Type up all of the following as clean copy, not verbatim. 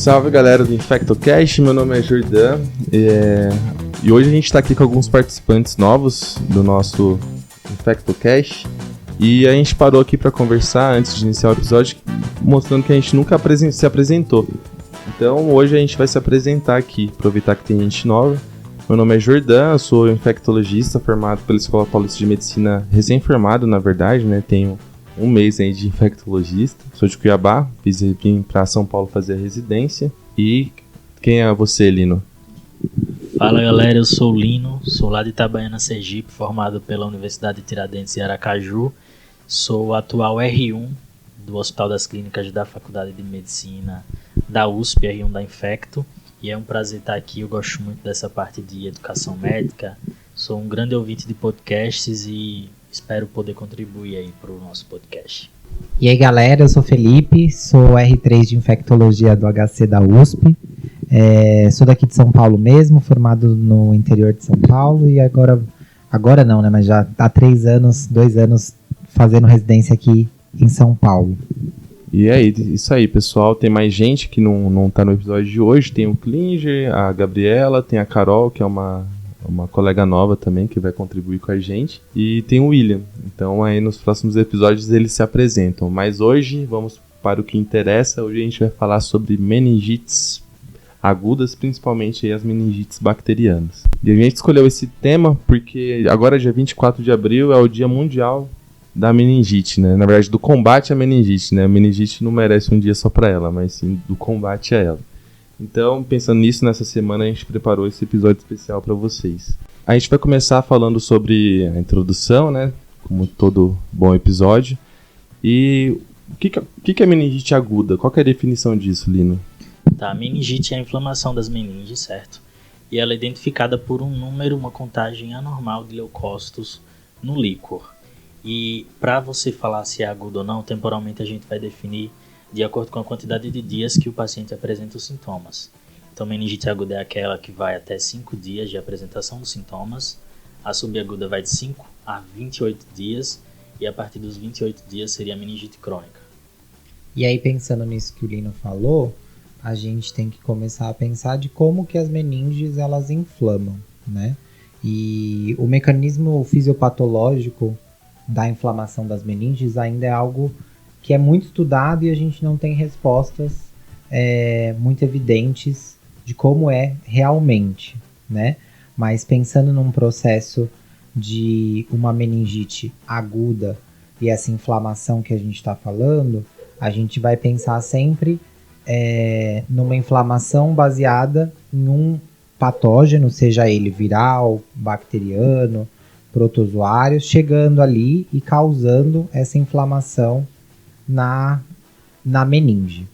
Salve galera do InfectoCast, meu nome é Jordan e hoje a gente está aqui com alguns participantes novos do nosso InfectoCast e a gente parou aqui para conversar antes de iniciar o episódio, mostrando que a gente nunca se apresentou. Então hoje a gente vai se apresentar aqui, aproveitar que tem gente nova. Meu nome é Jordan, eu sou infectologista formado pela Escola Paulista de Medicina, recém-formado na verdade, né? Tenho um mês aí de infectologista, sou de Cuiabá, vim para São Paulo fazer a residência. E quem é você, Lino? Fala galera, eu sou o Lino, sou lá de Itabaiana, Sergipe, formado pela Universidade de Tiradentes e Aracaju. Sou o atual R1 do Hospital das Clínicas da Faculdade de Medicina da USP, R1 da Infecto. E é um prazer estar aqui, eu gosto muito dessa parte de educação médica. Sou um grande ouvinte de podcasts e espero poder contribuir aí para o nosso podcast. E aí galera, eu sou Felipe, sou R3 de Infectologia do HC da USP. Sou daqui de São Paulo mesmo, formado no interior de São Paulo e agora não, né? Mas já há 2 anos fazendo residência aqui em São Paulo. E é isso aí, pessoal. Tem mais gente que não tá no episódio de hoje. Tem o Klinger, a Gabriela, tem a Carol, que é uma colega nova também, que vai contribuir com a gente. E tem o William. Então aí nos próximos episódios eles se apresentam. Mas hoje vamos para o que interessa. Hoje a gente vai falar sobre meningites agudas, principalmente aí as meningites bacterianas. E a gente escolheu esse tema porque agora, dia 24 de abril, é o Dia Mundial da Meningite, né? Na verdade, do combate à meningite, né? A meningite não merece um dia só para ela, mas sim do combate a ela. Então, pensando nisso, nessa semana a gente preparou esse episódio especial para vocês. A gente vai começar falando sobre a introdução, né? Como todo bom episódio. E o que é meningite aguda? Qual que é a definição disso, Lino? Tá, a meningite é a inflamação das meninges, certo? E ela é identificada por um número, uma contagem anormal de leucócitos no líquor. E para você falar se é agudo ou não, temporalmente a gente vai definir de acordo com a quantidade de dias que o paciente apresenta os sintomas. Então, meningite aguda é aquela que vai até 5 dias de apresentação dos sintomas. A subaguda vai de 5 a 28 dias. E a partir dos 28 dias seria a meningite crônica. E aí, pensando nisso que o Lino falou, a gente tem que começar a pensar de como que as meninges elas inflamam, né? E o mecanismo fisiopatológico da inflamação das meninges ainda é algo que é muito estudado e a gente não tem respostas muito evidentes de como é realmente, né? Mas pensando num processo de uma meningite aguda e essa inflamação que a gente está falando, a gente vai pensar sempre numa inflamação baseada em um patógeno, seja ele viral, bacteriano, protozoários, chegando ali e causando essa inflamação na meninge.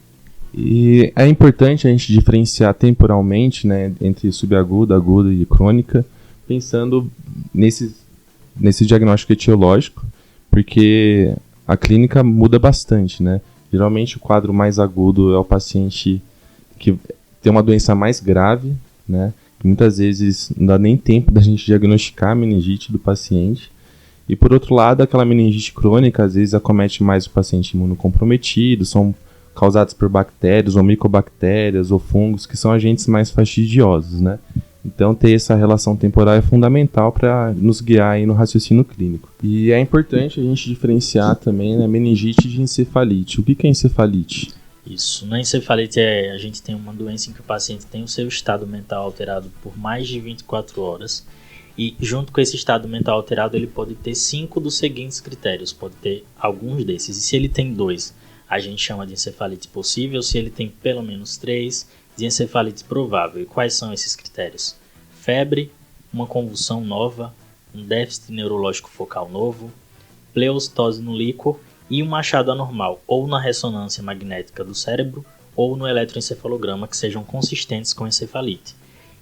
E é importante a gente diferenciar temporalmente, né, entre subaguda, aguda e crônica, pensando nesse diagnóstico etiológico, porque a clínica muda bastante, né? Geralmente o quadro mais agudo é o paciente que tem uma doença mais grave, né? Muitas vezes não dá nem tempo da gente diagnosticar a meningite do paciente. E por outro lado, aquela meningite crônica às vezes acomete mais o paciente imunocomprometido, são causados por bactérias ou micobactérias ou fungos, que são agentes mais fastidiosos, né? Então ter essa relação temporal é fundamental para nos guiar aí no raciocínio clínico. E é importante a gente diferenciar também, né, meningite de encefalite. O que é encefalite? Isso, na encefalite a gente tem uma doença em que o paciente tem o seu estado mental alterado por mais de 24 horas e junto com esse estado mental alterado ele pode ter 5 dos seguintes critérios, pode ter alguns desses, e se ele tem 2, a gente chama de encefalite possível, se ele tem pelo menos 3, de encefalite provável. E quais são esses critérios? Febre, uma convulsão nova, um déficit neurológico focal novo, pleocitose no líquor e um achado anormal, ou na ressonância magnética do cérebro, ou no eletroencefalograma, que sejam consistentes com encefalite.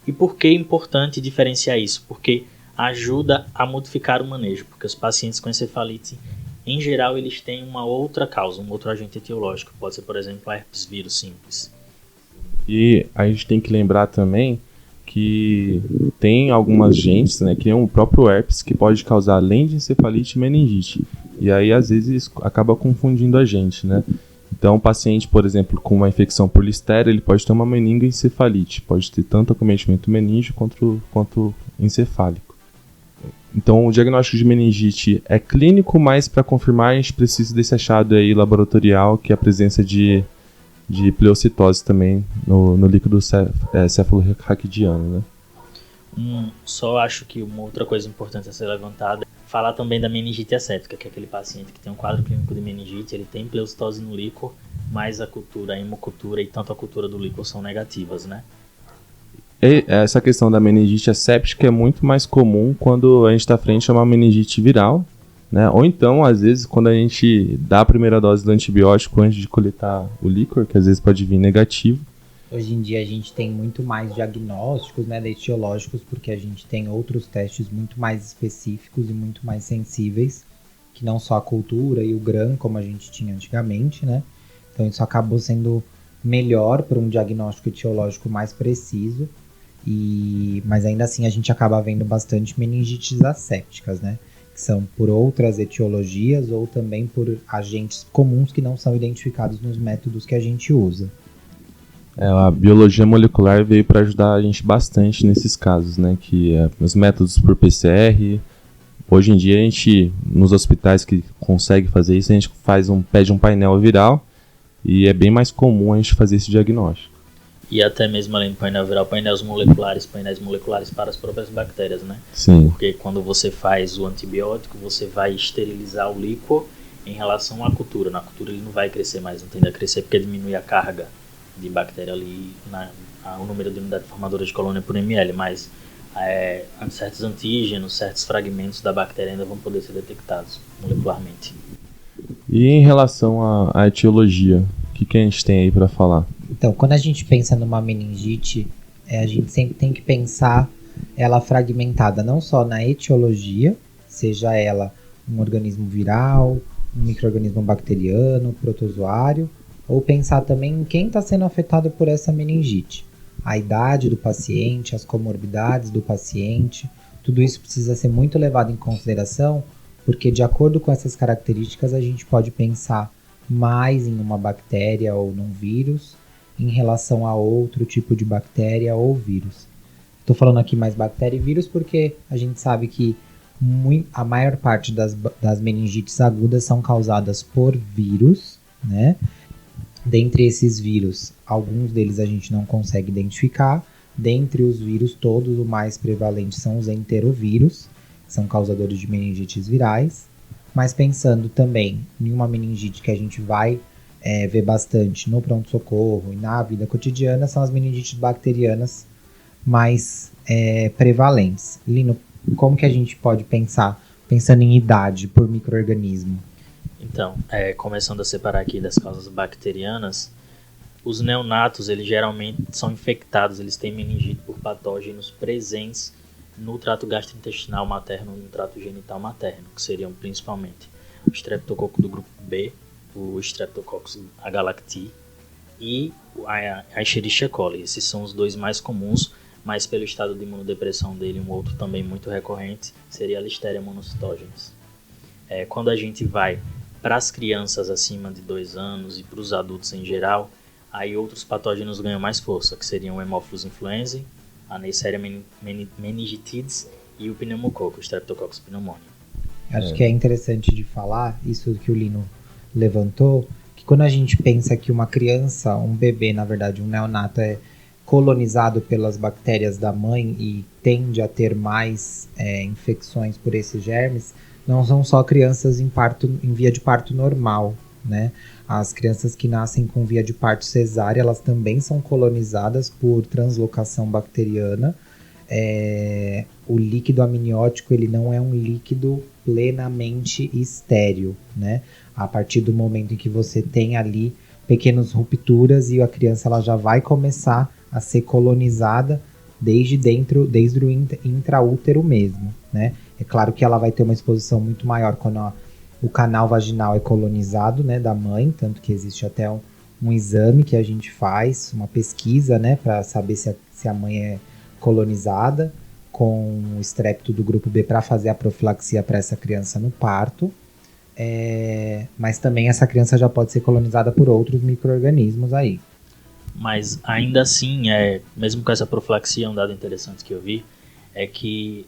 E por que é importante diferenciar isso? Porque ajuda a modificar o manejo, porque os pacientes com encefalite, em geral, eles têm uma outra causa, um outro agente etiológico, pode ser, por exemplo, a herpes vírus simples. E a gente tem que lembrar também que tem algumas agentes, né, que nem o próprio herpes, que pode causar além de encefalite e meningite. E aí, às vezes, acaba confundindo a gente, né? Então, um paciente, por exemplo, com uma infecção por listéria, ele pode ter uma meningoencefalite, pode ter tanto acometimento meníngeo quanto encefálico. Então, o diagnóstico de meningite é clínico, mas para confirmar a gente precisa desse achado aí laboratorial, que é a presença de pleocitose também no líquido cefalorraquidiano, né? Só acho que uma outra coisa importante a ser levantada é falar também da meningite asséptica, que é aquele paciente que tem um quadro clínico de meningite, ele tem pleocitose no líquor, mas a cultura, a hemocultura e tanto a cultura do líquor são negativas, né? E essa questão da meningite asséptica é muito mais comum quando a gente está frente a uma meningite viral, né? Ou então, às vezes, quando a gente dá a primeira dose do antibiótico antes de coletar o líquor, que às vezes pode vir negativo. Hoje em dia a gente tem muito mais diagnósticos, né, etiológicos, porque a gente tem outros testes muito mais específicos e muito mais sensíveis, que não só a cultura e o GRAM, como a gente tinha antigamente, né? Então isso acabou sendo melhor para um diagnóstico etiológico mais preciso, mas ainda assim a gente acaba vendo bastante meningites assépticas, né? Que são por outras etiologias ou também por agentes comuns que não são identificados nos métodos que a gente usa. A biologia molecular veio para ajudar a gente bastante nesses casos, né? Que os métodos por PCR, hoje em dia a gente, nos hospitais que consegue fazer isso, a gente pede um painel viral e é bem mais comum a gente fazer esse diagnóstico. E até mesmo além do painel viral, painéis moleculares para as próprias bactérias, né? Sim. Porque quando você faz o antibiótico, você vai esterilizar o líquor em relação à cultura. Na cultura ele não vai crescer mais, não tende a crescer porque diminui a carga de bactéria ali, o número de unidades formadoras de colônia por ml, mas certos antígenos, certos fragmentos da bactéria ainda vão poder ser detectados molecularmente. E em relação à etiologia, o que a gente tem aí para falar? Então, quando a gente pensa numa meningite, a gente sempre tem que pensar ela fragmentada não só na etiologia, seja ela um organismo viral, um micro-organismo bacteriano, protozoário, ou pensar também em quem está sendo afetado por essa meningite. A idade do paciente, as comorbidades do paciente, tudo isso precisa ser muito levado em consideração, porque de acordo com essas características a gente pode pensar mais em uma bactéria ou num vírus em relação a outro tipo de bactéria ou vírus. Estou falando aqui mais bactéria e vírus porque a gente sabe que a maior parte das meningites agudas são causadas por vírus, né? Dentre esses vírus, alguns deles a gente não consegue identificar. Dentre os vírus todos, o mais prevalente são os enterovírus, que são causadores de meningites virais. Mas pensando também em uma meningite que a gente vai ver bastante no pronto-socorro e na vida cotidiana, são as meningites bacterianas mais prevalentes. Lino, como que a gente pode pensar, pensando em idade por micro-organismo? Então, começando a separar aqui das causas bacterianas, os neonatos, eles geralmente são infectados, eles têm meningite por patógenos presentes no trato gastrointestinal materno e no trato genital materno, que seriam principalmente o Streptococcus do grupo B, o Streptococcus agalacti e a Escherichia coli. Esses são os dois mais comuns, mas pelo estado de imunodepressão dele, um outro também muito recorrente seria a Listeria monocytogenes. Quando a gente vai para as crianças acima de 2 anos e para os adultos em geral, aí outros patógenos ganham mais força, que seriam o Haemophilus influenzae, a Neisseria meningitidis e o pneumococo, o Streptococcus pneumoniae. Acho que é interessante de falar, isso que o Lino levantou, que quando a gente pensa que uma criança, um bebê, na verdade, um neonato é colonizado pelas bactérias da mãe e tende a ter mais infecções por esses germes, não são só crianças em via de parto normal, né? As crianças que nascem com via de parto cesárea, elas também são colonizadas por translocação bacteriana. O líquido amniótico, ele não é um líquido plenamente estéril, né? A partir do momento em que você tem ali pequenas rupturas e a criança ela já vai começar a ser colonizada desde o intraútero mesmo, né? É claro que ela vai ter uma exposição muito maior quando o canal vaginal é colonizado, né, da mãe, tanto que existe até um exame que a gente faz, uma pesquisa, né, para saber se a mãe é colonizada com o estrépito do grupo B para fazer a profilaxia para essa criança no parto. mas também essa criança já pode ser colonizada por outros micro-organismos aí. Mas ainda assim, mesmo com essa profilaxia, um dado interessante que eu vi é que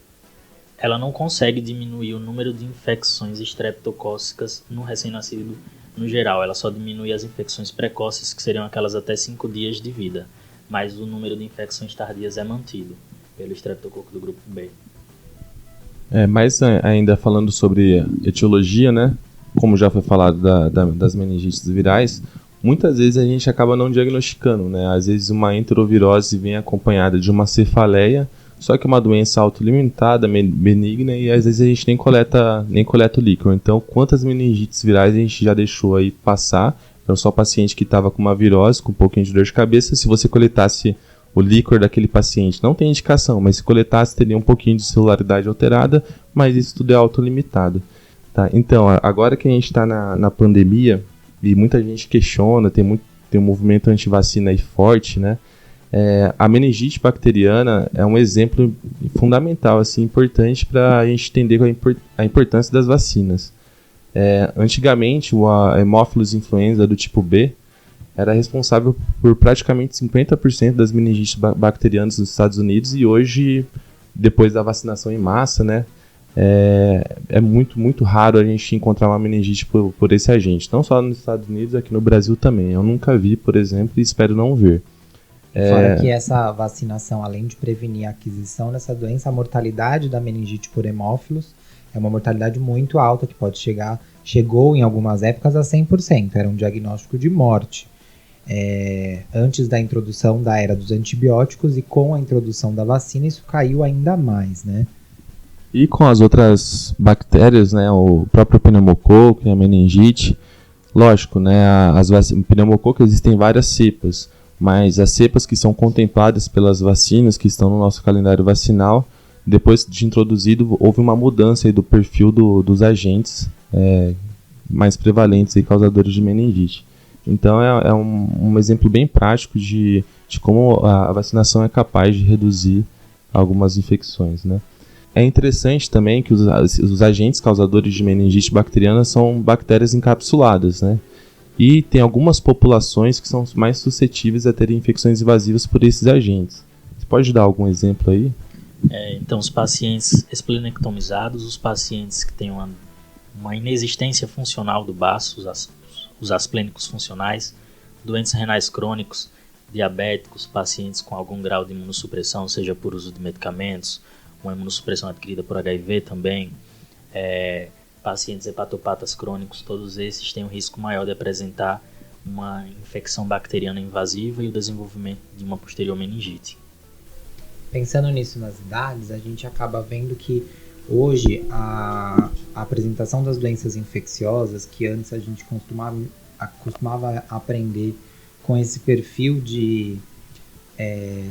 ela não consegue diminuir o número de infecções estreptocócicas no recém-nascido no geral. Ela só diminui as infecções precoces, que seriam aquelas até 5 dias de vida. Mas o número de infecções tardias é mantido pelo estreptococo do grupo B. Mas ainda falando sobre etiologia, né? Como já foi falado das meningites virais, muitas vezes a gente acaba não diagnosticando, né? Às vezes uma enterovirose vem acompanhada de uma cefaleia, só que é uma doença autolimitada, benigna, e às vezes a gente nem coleta o líquor. Então, quantas meningites virais a gente já deixou aí passar? Então, só paciente que estava com uma virose, com um pouquinho de dor de cabeça, se você coletasse o líquor daquele paciente, não tem indicação, mas se coletasse teria um pouquinho de celularidade alterada, mas isso tudo é autolimitado. Tá? Então, agora que a gente está na pandemia, e muita gente questiona, tem um movimento antivacina aí forte, né? A meningite bacteriana é um exemplo fundamental, assim, importante para a gente entender a importância das vacinas. Antigamente, a Haemophilus influenza do tipo B era responsável por praticamente 50% das meningites bacterianas nos Estados Unidos, e hoje, depois da vacinação em massa, né, é muito, muito raro a gente encontrar uma meningite por esse agente. Não só nos Estados Unidos, aqui no Brasil também. Eu nunca vi, por exemplo, e espero não ver. Fora que essa vacinação, além de prevenir a aquisição dessa doença, a mortalidade da meningite por hemófilos é uma mortalidade muito alta, que chegou em algumas épocas a 100%, era um diagnóstico de morte. Antes da introdução da era dos antibióticos, e com a introdução da vacina isso caiu ainda mais, né? E com as outras bactérias, né, o próprio pneumococo e a meningite, lógico, né, o pneumococo existem várias cepas, mas as cepas que são contempladas pelas vacinas que estão no nosso calendário vacinal, depois de introduzido, houve uma mudança aí do perfil dos agentes mais prevalentes e causadores de meningite. Então é um exemplo bem prático de como a vacinação é capaz de reduzir algumas infecções, né? É interessante também que os agentes causadores de meningite bacteriana são bactérias encapsuladas, né? E tem algumas populações que são mais suscetíveis a terem infecções invasivas por esses agentes. Você pode dar algum exemplo aí? Então, os pacientes esplenectomizados, os pacientes que têm uma inexistência funcional do baço, os asplênicos funcionais, doentes renais crônicos, diabéticos, pacientes com algum grau de imunossupressão, seja por uso de medicamentos, uma imunossupressão adquirida por HIV também, pacientes hepatopatas crônicos, todos esses têm um risco maior de apresentar uma infecção bacteriana invasiva e o desenvolvimento de uma posterior meningite. Pensando nisso nas idades, a gente acaba vendo que hoje a apresentação das doenças infecciosas, que antes a gente costumava aprender com esse perfil de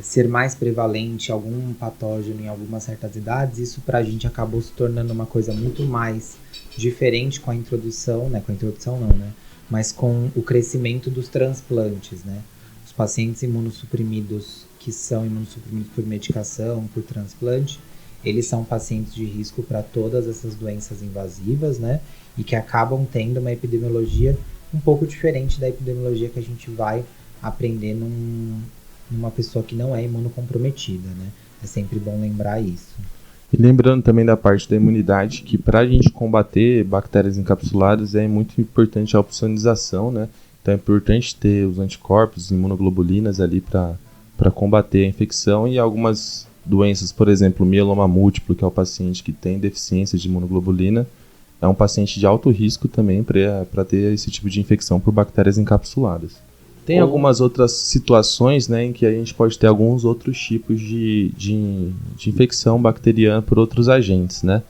ser mais prevalente algum patógeno em algumas certas idades, isso pra gente acabou se tornando uma coisa muito mais diferente com a introdução, né? Com a introdução não, né? Mas com o crescimento dos transplantes, né? Os pacientes imunossuprimidos que são imunossuprimidos por medicação, por transplante, eles são pacientes de risco para todas essas doenças invasivas, né? E que acabam tendo uma epidemiologia um pouco diferente da epidemiologia que a gente vai aprender numa pessoa que não é imunocomprometida, né? É sempre bom lembrar isso. E lembrando também da parte da imunidade, que para a gente combater bactérias encapsuladas é muito importante a opsonização, né? Então é importante ter os anticorpos, imunoglobulinas ali para combater a infecção, e algumas doenças, por exemplo, mieloma múltiplo, que é o paciente que tem deficiência de imunoglobulina, é um paciente de alto risco também para ter esse tipo de infecção por bactérias encapsuladas. Tem algumas outras situações, né, em que a gente pode ter alguns outros tipos de infecção bacteriana por outros agentes, né?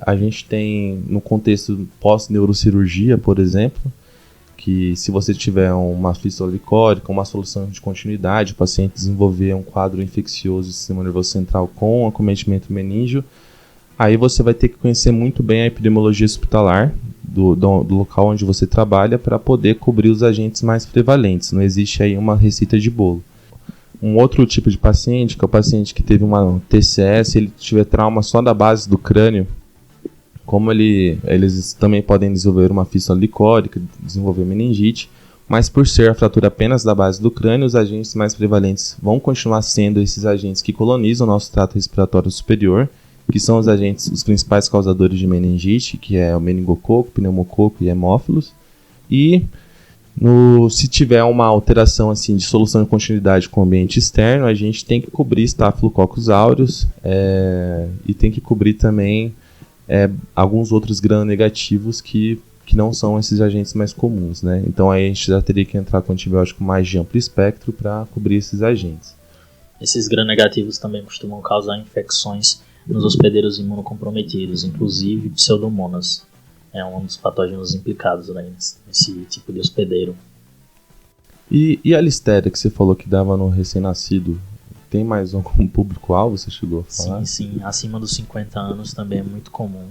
A gente tem, no contexto pós-neurocirurgia, por exemplo, que se você tiver uma fístula licórica, uma solução de continuidade, o paciente desenvolver um quadro infeccioso do sistema nervoso central com acometimento meníngeo, aí você vai ter que conhecer muito bem a epidemiologia hospitalar do local onde você trabalha para poder cobrir os agentes mais prevalentes. Não existe aí uma receita de bolo. Um outro tipo de paciente, que é o paciente que teve uma TCS, ele tiver trauma só da base do crânio, como eles também podem desenvolver uma fístula licórica, desenvolver meningite, mas por ser a fratura apenas da base do crânio, os agentes mais prevalentes vão continuar sendo esses agentes que colonizam o nosso trato respiratório superior, que são os principais causadores de meningite, que é o meningococo, pneumococo e hemófilos. E se tiver uma alteração assim, de solução de continuidade com o ambiente externo, a gente tem que cobrir Staphylococcus aureus e tem que cobrir também alguns outros gram-negativos que não são esses agentes mais comuns, né? Então aí a gente já teria que entrar com antibiótico mais de amplo espectro para cobrir esses agentes. Esses gram-negativos também costumam causar infecções nos hospedeiros imunocomprometidos, inclusive Pseudomonas. É um dos patógenos implicados, né, nesse tipo de hospedeiro. E a listéria que você falou que dava no recém-nascido, tem mais algum público-alvo, você chegou a falar? Sim, acima dos 50 anos também é muito comum.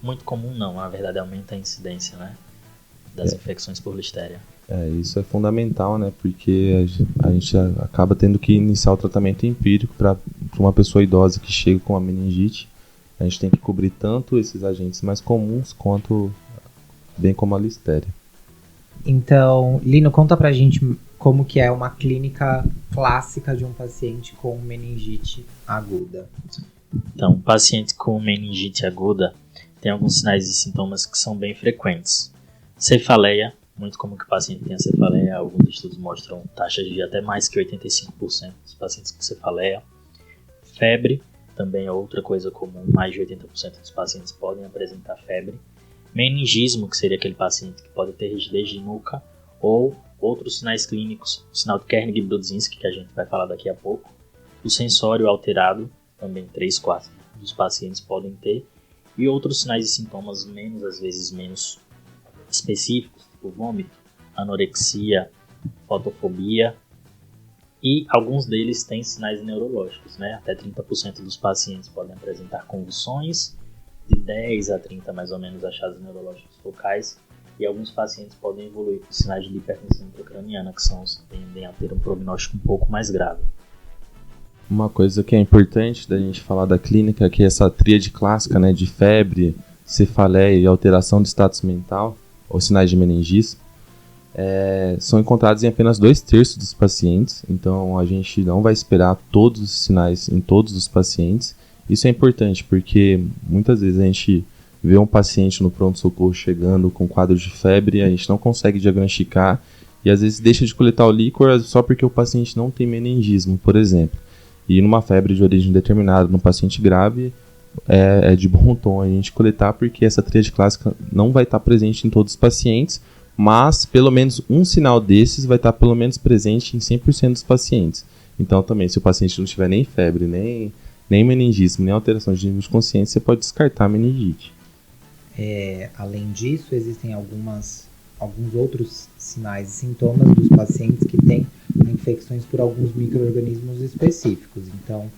Muito comum não, na verdade aumenta a incidência, né, das infecções por listéria. Isso é fundamental, né, porque a gente acaba tendo que iniciar o tratamento empírico para uma pessoa idosa que chega com a meningite. A gente tem que cobrir tanto esses agentes mais comuns quanto bem como a listéria. Então, Lino, conta pra gente como que é uma clínica clássica de um paciente com meningite aguda. Então, paciente com meningite aguda tem alguns sinais e sintomas que são bem frequentes. Cefaleia, muito comum que o paciente tenha cefaleia, alguns estudos mostram taxas de até mais que 85% dos pacientes com cefaleia. Febre, também é outra coisa comum, mais de 80% dos pacientes podem apresentar febre. Meningismo, que seria aquele paciente que pode ter rigidez de nuca, ou outros sinais clínicos, o sinal de Kernig-Brudzinski, que a gente vai falar daqui a pouco. O sensório alterado, também 3/4 dos pacientes podem ter. E outros sinais e sintomas às vezes menos específicos, tipo vômito, anorexia, fotofobia. E alguns deles têm sinais neurológicos, né? Até 30% dos pacientes podem apresentar convulsões, de 10 a 30 mais ou menos achados neurológicos focais, e alguns pacientes podem evoluir com sinais de hipertensão intracraniana, que tendem a ter um prognóstico um pouco mais grave. Uma coisa que é importante da gente falar da clínica é que essa tríade clássica, né, de febre, cefaleia e alteração de status mental, ou sinais de meningite, são encontrados em apenas 2/3 dos pacientes, então a gente não vai esperar todos os sinais em todos os pacientes. Isso é importante porque muitas vezes a gente vê um paciente no pronto-socorro chegando com quadro de febre, a gente não consegue diagnosticar e às vezes deixa de coletar o líquor só porque o paciente não tem meningismo, por exemplo. E numa febre de origem determinada, no paciente grave, é de bom tom a gente coletar porque essa tríade clássica não vai estar presente em todos os pacientes, mas pelo menos um sinal desses vai estar pelo menos presente em 100% dos pacientes. Então também, se o paciente não tiver nem febre, nem meningismo, nem alteração de nível de consciência, você pode descartar a meningite. Além disso, existem alguns outros sinais e sintomas dos pacientes que têm infecções por alguns micro-organismos específicos. Então,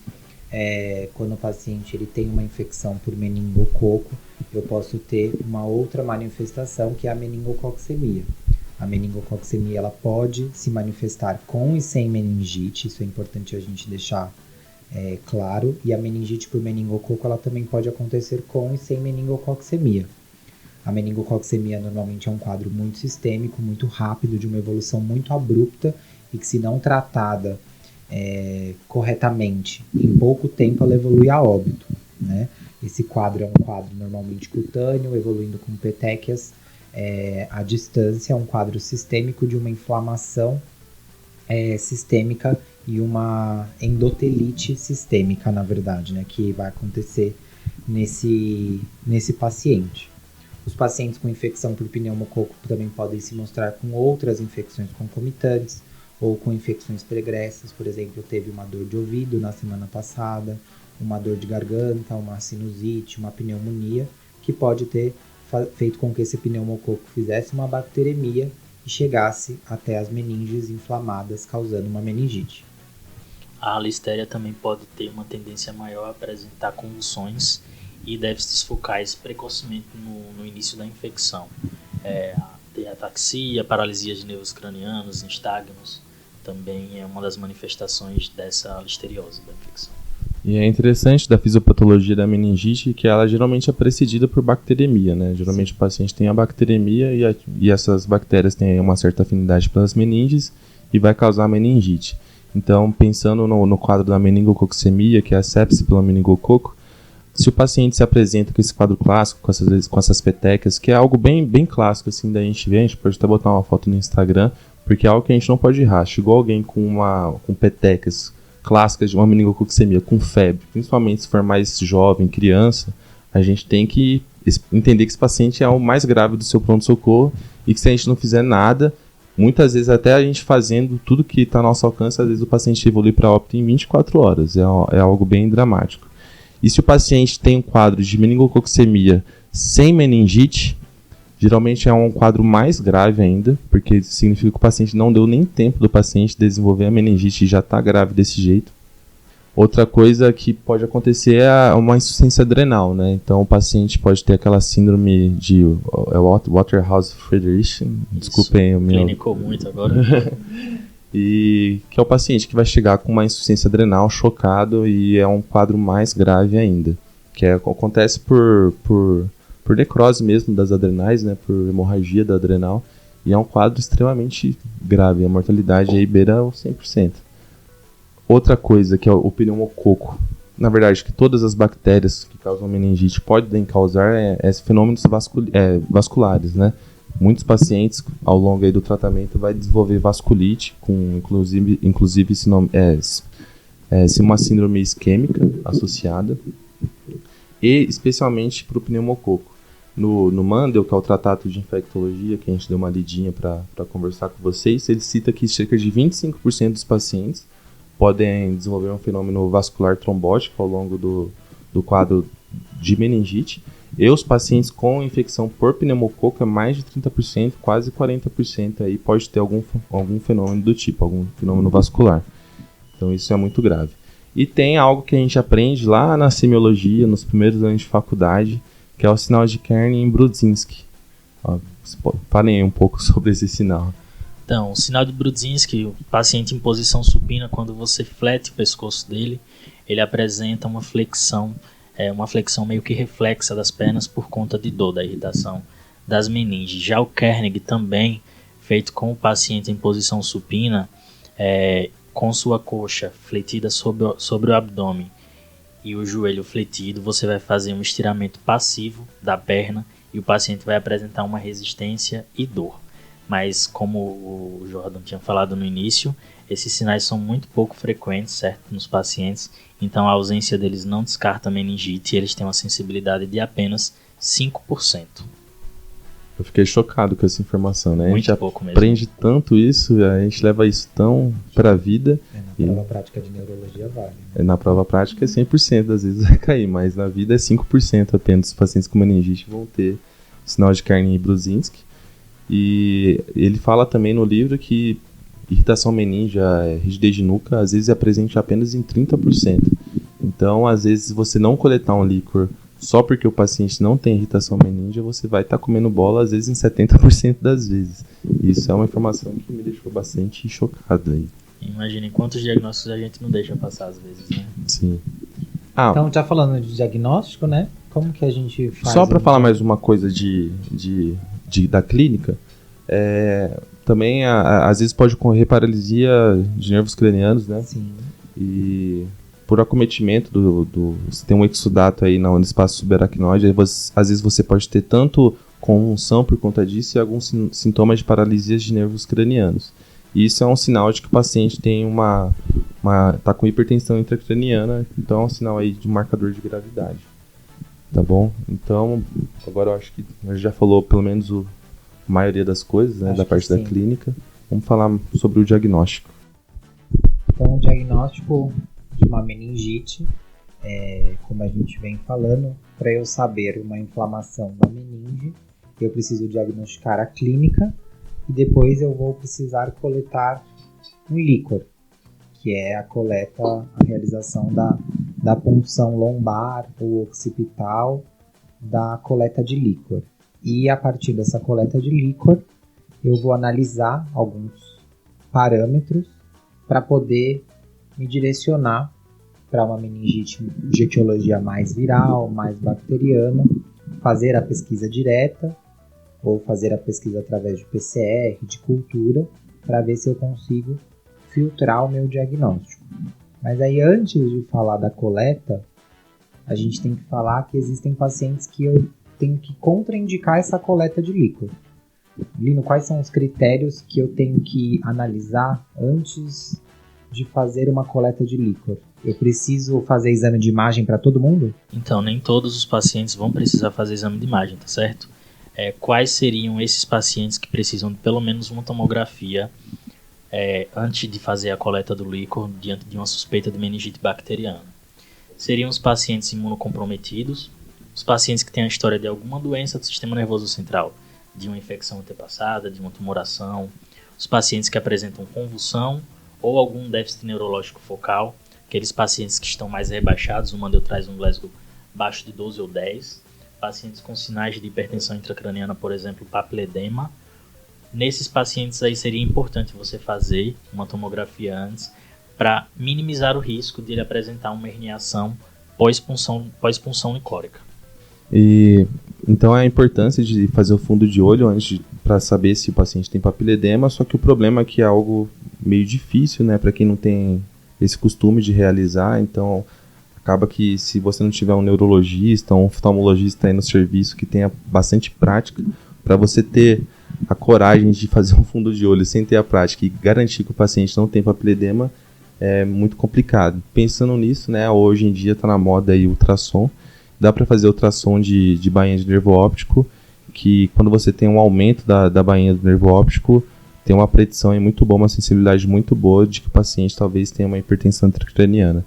quando o paciente ele tem uma infecção por meningococo, eu posso ter uma outra manifestação que é a meningococcemia. A meningococcemia ela pode se manifestar com e sem meningite, isso é importante a gente deixar claro, e a meningite por meningococo ela também pode acontecer com e sem meningococcemia. A meningococcemia normalmente é um quadro muito sistêmico, muito rápido, de uma evolução muito abrupta e que se não tratada corretamente, em pouco tempo ela evolui a óbito, né? Esse quadro é um quadro normalmente cutâneo, evoluindo com petequias à distância, é um quadro sistêmico de uma inflamação sistêmica e uma endotelite sistêmica, na verdade, né, que vai acontecer nesse paciente. Os pacientes com infecção por pneumococo também podem se mostrar com outras infecções concomitantes ou com infecções pregressas. Por exemplo, teve uma dor de ouvido na semana passada, uma dor de garganta, uma sinusite, uma pneumonia, que pode ter feito com que esse pneumococo fizesse uma bacteremia e chegasse até as meninges inflamadas, causando uma meningite. A listéria também pode ter uma tendência maior a apresentar convulsões e déficits focais precocemente no início da infecção. Tem ataxia, paralisia de nervos cranianos, nistagmos, também é uma das manifestações dessa listeriose da infecção. E é interessante da fisiopatologia da meningite que ela geralmente é precedida por bacteremia, né? Geralmente o paciente tem a bacteremia e essas bactérias têm uma certa afinidade pelas meninges e vai causar meningite. Então, pensando no quadro da meningococcemia, que é a sepse pelo meningococo, se o paciente se apresenta com esse quadro clássico, com essas petecas, que é algo bem, bem clássico, assim, da gente ver, a gente pode até botar uma foto no Instagram, porque é algo que a gente não pode errar. Chegou alguém com petecas clássicas de uma meningococcemia, com febre, principalmente se for mais jovem, criança, a gente tem que entender que esse paciente é o mais grave do seu pronto-socorro e que se a gente não fizer nada, muitas vezes até a gente fazendo tudo que está ao nosso alcance, às vezes o paciente evolui para óbito em 24 horas, é algo bem dramático. E se o paciente tem um quadro de meningococcemia sem meningite, geralmente é um quadro mais grave ainda, porque significa que o paciente não deu nem tempo do paciente desenvolver a meningite e já está grave desse jeito. Outra coisa que pode acontecer é uma insuficiência adrenal, né? Então o paciente pode ter aquela síndrome de Waterhouse-Friderichsen, desculpem o meu... Clinicou muito agora. E que é o paciente que vai chegar com uma insuficiência adrenal, chocado, e é um quadro mais grave ainda. Que acontece por necrose mesmo das adrenais, né, por hemorragia da adrenal, e é um quadro extremamente grave. A mortalidade aí beira os 100%. Outra coisa que é o pneumococo. Na verdade, que todas as bactérias que causam meningite podem causar fenômenos vasculares, né? Muitos pacientes, ao longo aí do tratamento, vai desenvolver vasculite, com inclusive uma síndrome isquêmica associada, e especialmente para o pneumococo. No Mandel, que é o Tratado de Infectologia, que a gente deu uma lidinha para conversar com vocês, ele cita que cerca de 25% dos pacientes podem desenvolver um fenômeno vascular trombótico ao longo do quadro de meningite. E os pacientes com infecção por pneumococo é mais de 30%, quase 40% aí pode ter algum fenômeno do tipo, algum fenômeno vascular. Então isso é muito grave. E tem algo que a gente aprende lá na semiologia, nos primeiros anos de faculdade, que é o sinal de Kern em Brudzinski. Falem aí um pouco sobre esse sinal. Então, o sinal de Brudzinski, o paciente em posição supina, quando você flete o pescoço dele, ele apresenta uma flexão meio que reflexa das pernas por conta de dor, da irritação das meninges. Já o Kernig também, feito com o paciente em posição supina, com sua coxa fletida sobre o abdômen e o joelho fletido, você vai fazer um estiramento passivo da perna e o paciente vai apresentar uma resistência e dor. Mas como o Jordan tinha falado no início, esses sinais são muito pouco frequentes, certo, nos pacientes, então a ausência deles não descarta a meningite e eles têm uma sensibilidade de apenas 5%. Eu fiquei chocado com essa informação, né? Muito a gente pouco mesmo. Aprende tanto isso, a gente leva isso tão para a vida. Na prova prática de neurologia vale. Na prova prática é 100%, às vezes vai cair, mas na vida é 5% apenas. Os pacientes com meningite vão ter sinal de Kern e Brudzinski. E ele fala também no livro que irritação meníngea, rigidez de nuca, às vezes é presente apenas em 30%. Então, às vezes, se você não coletar um líquor só porque o paciente não tem irritação meníngea, você vai estar comendo bola, às vezes, em 70% das vezes. Isso é uma informação que me deixou bastante chocado aí. Imaginem quantos diagnósticos a gente não deixa passar, às vezes, né? Sim. Então, já falando de diagnóstico, né? Como que a gente faz? Só para falar mais uma coisa da clínica, também às vezes pode ocorrer paralisia de nervos cranianos, né? Sim. E por acometimento se tem um exudato aí no espaço subaracnoide, às vezes você pode ter tanto convulsão por conta disso e alguns sintomas de paralisias de nervos cranianos. E isso é um sinal de que o paciente tem tá com hipertensão intracraniana, então é um sinal aí de marcador de gravidade. Tá bom? Então, agora eu acho que a gente já falou pelo menos a maioria das coisas, né, da parte da clínica. Vamos falar sobre o diagnóstico. Então, o diagnóstico de uma meningite, como a gente vem falando, para eu saber uma inflamação da meninge, eu preciso diagnosticar a clínica e depois eu vou precisar coletar um líquor, que é a realização da punção lombar ou occipital da coleta de líquor. E a partir dessa coleta de líquor, eu vou analisar alguns parâmetros para poder me direcionar para uma meningite de etiologia mais viral, mais bacteriana, fazer a pesquisa direta ou fazer a pesquisa através de PCR, de cultura, para ver se eu consigo filtrar o meu diagnóstico. Mas aí, antes de falar da coleta, a gente tem que falar que existem pacientes que eu tenho que contraindicar essa coleta de líquor. Lino, quais são os critérios que eu tenho que analisar antes de fazer uma coleta de líquor? Eu preciso fazer exame de imagem para todo mundo? Então, nem todos os pacientes vão precisar fazer exame de imagem, tá certo? Quais seriam esses pacientes que precisam de pelo menos uma tomografia antes de fazer a coleta do líquor diante de uma suspeita de meningite bacteriana? Seriam os pacientes imunocomprometidos, os pacientes que têm a história de alguma doença do sistema nervoso central, de uma infecção antepassada, de uma tumoração, os pacientes que apresentam convulsão ou algum déficit neurológico focal, aqueles pacientes que estão mais rebaixados, o Mandel traz um Glasgow abaixo de 12 ou 10, pacientes com sinais de hipertensão intracraniana, por exemplo, papiledema. Nesses pacientes aí seria importante você fazer uma tomografia antes para minimizar o risco de ele apresentar uma herniação pós-punção licórica. E então a importância de fazer o fundo de olho antes para saber se o paciente tem papiledema, só que o problema é que é algo meio difícil, né, para quem não tem esse costume de realizar. Então acaba que se você não tiver um neurologista, um oftalmologista aí no serviço que tenha bastante prática, para você ter a coragem de fazer um fundo de olho sem ter a prática e garantir que o paciente não tem papiledema é muito complicado. Pensando nisso, né, hoje em dia está na moda aí o ultrassom. Dá para fazer ultrassom de bainha de nervo óptico, que quando você tem um aumento da bainha do nervo óptico, tem uma predição aí muito boa, uma sensibilidade muito boa de que o paciente talvez tenha uma hipertensão intracraniana.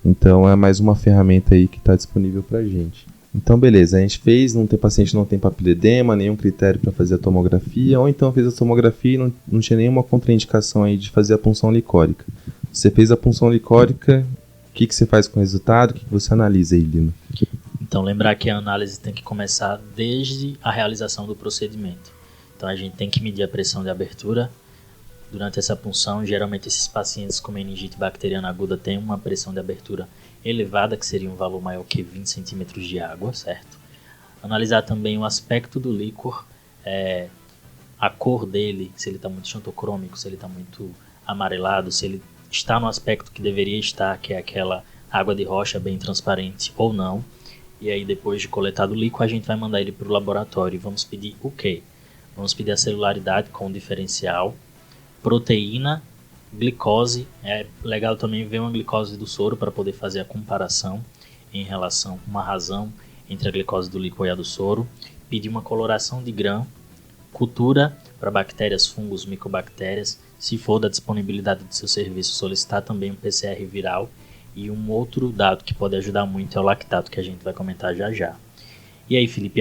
Então é mais uma ferramenta aí que está disponível para a gente. Então beleza, a gente fez, o paciente não tem papiledema, nenhum critério para fazer a tomografia, ou então fez a tomografia e não tinha nenhuma contraindicação aí de fazer a punção licórica. Você fez a punção licórica, o que você faz com o resultado? O que você analisa aí, Lino? Então, lembrar que a análise tem que começar desde a realização do procedimento. Então, a gente tem que medir a pressão de abertura durante essa punção. Geralmente, esses pacientes com meningite bacteriana aguda têm uma pressão de abertura elevada, que seria um valor maior que 20 centímetros de água, certo? Analisar também o aspecto do líquor, a cor dele, se ele está muito xantocrômico, se ele está muito amarelado, se ele está no aspecto que deveria estar, que é aquela água de rocha bem transparente ou não. E aí, depois de coletado o líquido, a gente vai mandar ele para o laboratório e vamos pedir o quê? Vamos pedir a celularidade com diferencial, proteína, glicose. É legal também ver uma glicose do soro para poder fazer a comparação em relação a uma razão entre a glicose do líquido e a do soro. Pedir uma coloração de Gram, cultura para bactérias, fungos, micobactérias. Se for da disponibilidade do seu serviço, solicitar também um PCR viral. E um outro dado que pode ajudar muito é o lactato, que a gente vai comentar já já. E aí, Felipe,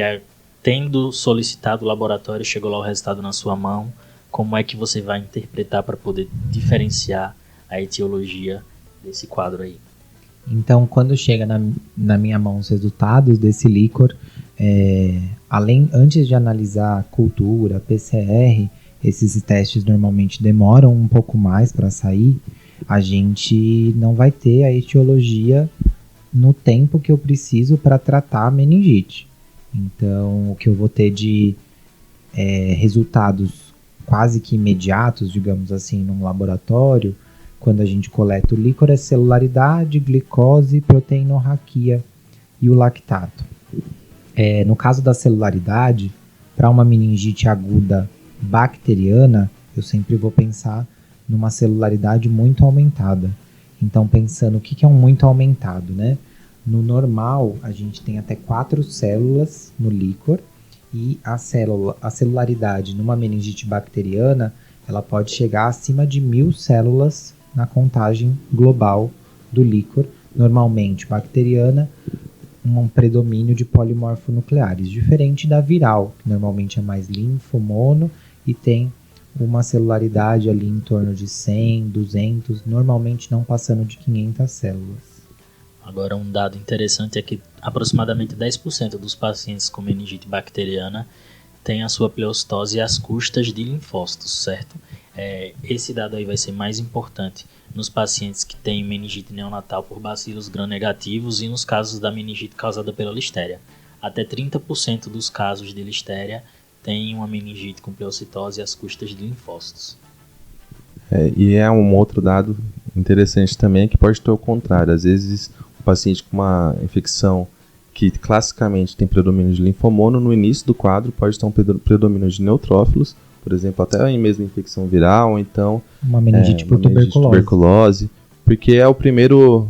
tendo solicitado o laboratório, chegou lá o resultado na sua mão, como é que você vai interpretar para poder diferenciar a etiologia desse quadro aí? Então, quando chega na minha mão os resultados desse líquor, antes de analisar cultura, PCR, esses testes normalmente demoram um pouco mais para sair. A gente não vai ter a etiologia no tempo que eu preciso para tratar a meningite. Então, o que eu vou ter de resultados quase que imediatos, digamos assim, num laboratório, quando a gente coleta o líquor, é celularidade, glicose, proteinorraquia e o lactato. No caso da celularidade, para uma meningite aguda bacteriana, eu sempre vou pensar numa celularidade muito aumentada. Então, pensando o que é um muito aumentado, né? No normal, a gente tem até 4 células no líquor e a celularidade numa meningite bacteriana, ela pode chegar acima de 1000 células na contagem global do líquor, normalmente bacteriana, um predomínio de polimorfonucleares, diferente da viral, que normalmente é mais linfo, mono e tem uma celularidade ali em torno de 100, 200, normalmente não passando de 500 células. Agora, um dado interessante é que aproximadamente 10% dos pacientes com meningite bacteriana têm a sua pleostose às custas de linfócitos, certo? Esse dado aí vai ser mais importante nos pacientes que têm meningite neonatal por bacilos gram-negativos e nos casos da meningite causada pela listéria. Até 30% dos casos de listéria têm uma meningite com pleocitose às custas de linfócitos. E é um outro dado interessante também que pode ter o contrário. Às vezes o paciente com uma infecção que classicamente tem predomínio de linfomono, no início do quadro pode ter um predomínio de neutrófilos, por exemplo, até em mesma infecção viral, ou então uma meningite por tuberculose, porque é o primeiro...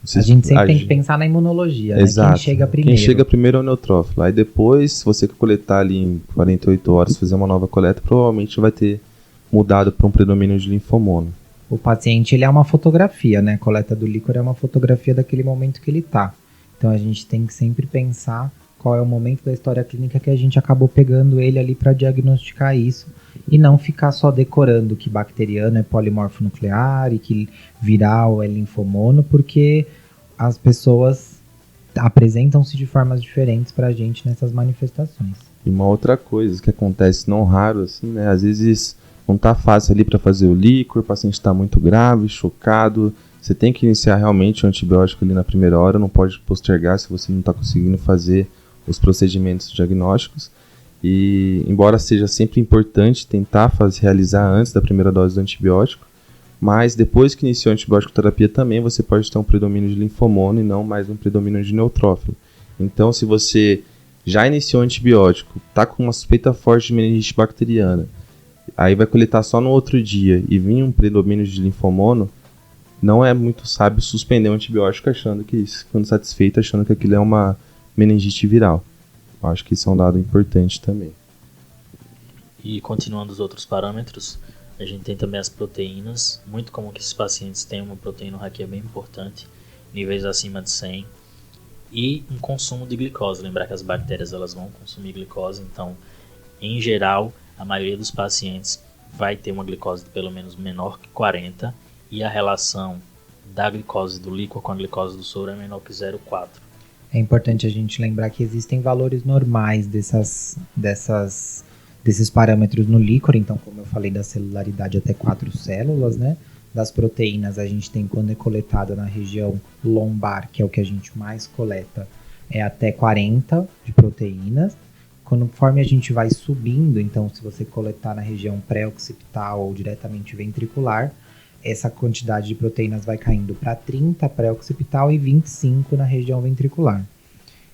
A gente sempre tem que pensar na imunologia, exato, né? Quem chega primeiro. Quem chega primeiro é o neutrófilo. Aí depois, se você coletar ali em 48 horas, fazer uma nova coleta, provavelmente vai ter mudado para um predomínio de linfomono. O paciente, ele é uma fotografia, né? A coleta do líquor é uma fotografia daquele momento que ele tá. Então a gente tem que sempre pensar qual é o momento da história clínica que a gente acabou pegando ele ali para diagnosticar isso e não ficar só decorando que bacteriano é polimorfo nuclear e que viral é linfomono, porque as pessoas apresentam-se de formas diferentes para a gente nessas manifestações. E uma outra coisa que acontece não raro, assim, né? Às vezes não tá fácil ali para fazer o líquor, o paciente está muito grave, chocado. Você tem que iniciar realmente o antibiótico ali na primeira hora, não pode postergar se você não está conseguindo fazer os procedimentos diagnósticos. E embora seja sempre importante tentar realizar antes da primeira dose do antibiótico, mas depois que iniciou a antibiótico terapia também você pode ter um predomínio de linfomono e não mais um predomínio de neutrófilo. Então, se você já iniciou o antibiótico, está com uma suspeita forte de meningite bacteriana, aí vai coletar só no outro dia e vir um predomínio de linfomono, não é muito sábio suspender o antibiótico ficando satisfeito, achando que aquilo é uma meningite viral. Eu acho que isso é um dado importante também. E continuando os outros parâmetros, a gente tem também as proteínas. Muito comum que esses pacientes tenham uma proteína raquia bem importante, níveis acima de 100. E um consumo de glicose. Lembrar que as bactérias elas vão consumir glicose, então, em geral, a maioria dos pacientes vai ter uma glicose de pelo menos menor que 40 e a relação da glicose do líquor com a glicose do soro é menor que 0,4. É importante a gente lembrar que existem valores normais desses parâmetros no líquor, então, como eu falei, da celularidade até 4 células, né? Das proteínas, a gente tem, quando é coletada na região lombar, que é o que a gente mais coleta, é até 40 de proteínas. Conforme a gente vai subindo, então, se você coletar na região pré-occipital ou diretamente ventricular, essa quantidade de proteínas vai caindo para 30 pré-occipital e 25 na região ventricular.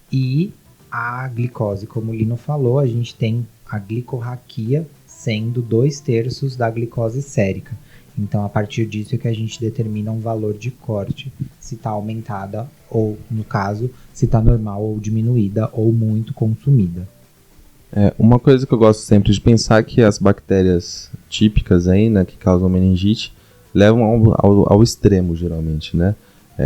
E a glicose, como o Lino falou, a gente tem a glicorraquia sendo 2/3 da glicose sérica. Então, a partir disso é que a gente determina um valor de corte, se está aumentada ou, no caso, se está normal ou diminuída ou muito consumida. Uma coisa que eu gosto sempre de pensar é que as bactérias típicas aí, né, que causam meningite, levam ao extremo, geralmente, né?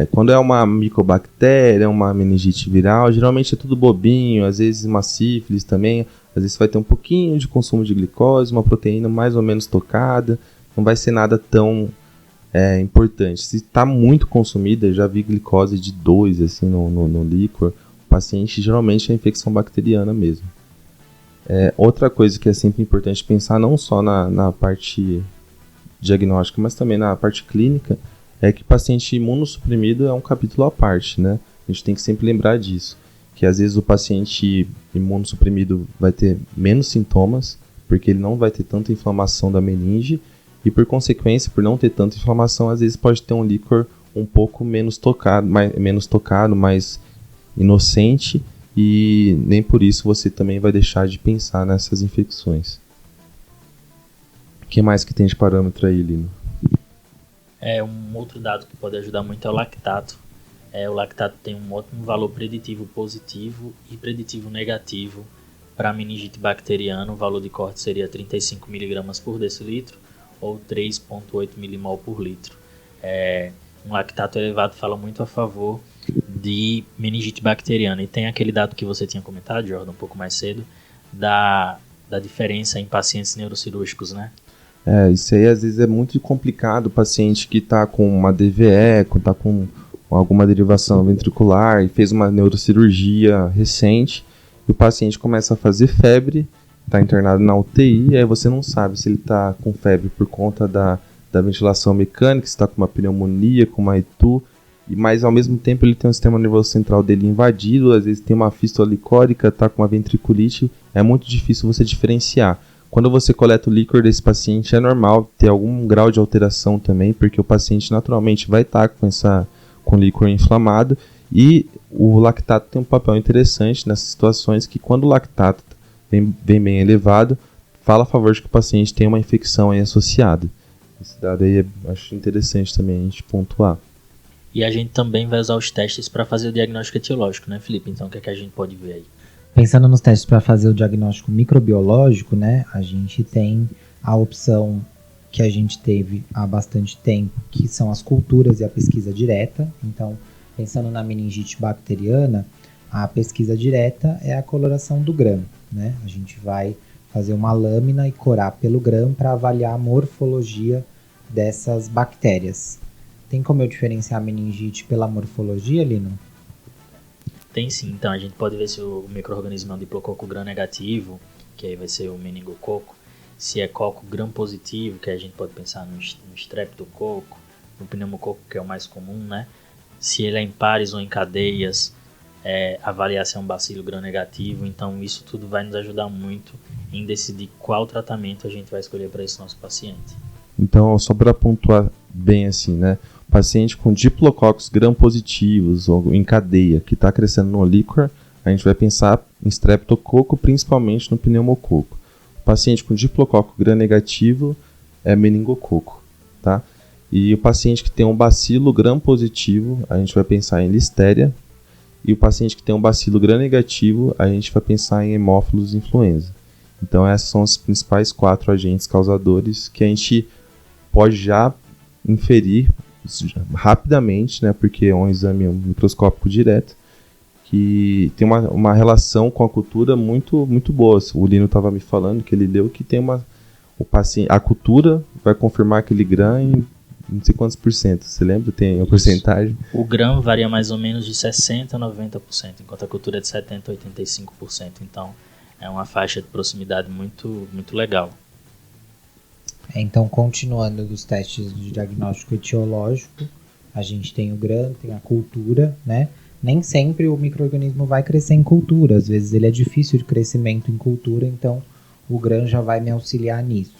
Quando é uma micobactéria, uma meningite viral, geralmente é tudo bobinho, às vezes uma sífilis também, às vezes vai ter um pouquinho de consumo de glicose, uma proteína mais ou menos tocada, não vai ser nada tão importante. Se está muito consumida, já vi glicose de 2 assim, no líquor, o paciente geralmente é infecção bacteriana mesmo. Outra coisa que é sempre importante pensar, não só na parte diagnóstica, mas também na parte clínica, é que paciente imunossuprimido é um capítulo à parte, né? A gente tem que sempre lembrar disso, que às vezes o paciente imunossuprimido vai ter menos sintomas, porque ele não vai ter tanta inflamação da meninge, e por consequência, por não ter tanta inflamação, às vezes pode ter um líquor um pouco menos tocado, mais inocente, e nem por isso você também vai deixar de pensar nessas infecções. O que mais que tem de parâmetro aí, Lino? Um outro dado que pode ajudar muito é o lactato. O lactato tem um ótimo valor preditivo positivo e preditivo negativo para meningite bacteriana. O valor de corte seria 35 mg por decilitro ou 3,8 mmol por litro. Um lactato elevado fala muito a favor de meningite bacteriana. E tem aquele dado que você tinha comentado, Jordan, um pouco mais cedo, da diferença em pacientes neurocirúrgicos, né? Isso aí às vezes é muito complicado. O paciente que está com uma DVE, que está com alguma derivação ventricular e fez uma neurocirurgia recente, e o paciente começa a fazer febre tá internado na UTI, e aí você não sabe se ele tá com febre por conta da ventilação mecânica, se tá com uma pneumonia, com uma ITU, mas ao mesmo tempo ele tem o sistema nervoso central dele invadido, às vezes tem uma fístula licórica, tá com uma ventriculite, é muito difícil você diferenciar. Quando você coleta o líquor desse paciente, é normal ter algum grau de alteração também, porque o paciente naturalmente vai estar com líquor inflamado, e o lactato tem um papel interessante nessas situações, que quando o lactato vem bem elevado, fala a favor de que o paciente tem uma infecção aí associada. Esse dado aí acho interessante também a gente pontuar. E a gente também vai usar os testes para fazer o diagnóstico etiológico, né, Felipe? Então o que é que a gente pode ver aí? Pensando nos testes para fazer o diagnóstico microbiológico, né, a gente tem a opção que a gente teve há bastante tempo, que são as culturas e a pesquisa direta. Então, pensando na meningite bacteriana, a pesquisa direta é a coloração do Gram, né? A gente vai fazer uma lâmina e corar pelo Gram para avaliar a morfologia dessas bactérias. Tem como eu diferenciar a meningite pela morfologia, Lino? Tem sim, então a gente pode ver se o micro-organismo é um diplococo gram negativo, que aí vai ser o meningococo, se é coco gram positivo, que aí a gente pode pensar no streptococo, no pneumococo, que é o mais comum, né? Se ele é em pares ou em cadeias, avaliar se é um bacilo gram negativo, então isso tudo vai nos ajudar muito em decidir qual tratamento a gente vai escolher para esse nosso paciente. Então, só para pontuar bem assim, né? Paciente com diplococos gram-positivos ou em cadeia que está crescendo no líquor, a gente vai pensar em streptococo, principalmente no pneumococo. O paciente com diplococo gram-negativo é meningococo, tá? E o paciente que tem um bacilo gram-positivo, a gente vai pensar em listéria. E o paciente que tem um bacilo gram-negativo, a gente vai pensar em hemófilos influenza. Então, esses são os principais 4 agentes causadores que a gente pode já inferir rapidamente, né, porque é um exame microscópico direto, que tem uma relação com a cultura muito, muito boa. O Lino estava me falando que ele deu que tem a cultura vai confirmar aquele gram em não sei quantos por cento. Você lembra? Tem uma porcentagem? O gram varia mais ou menos de 60% a 90%, enquanto a cultura é de 70% a 85%. Então, é uma faixa de proximidade muito, muito legal. Então, continuando dos testes de diagnóstico etiológico, a gente tem o gram, tem a cultura, né? Nem sempre o micro-organismo vai crescer em cultura, às vezes ele é difícil de crescimento em cultura, então o gram já vai me auxiliar nisso.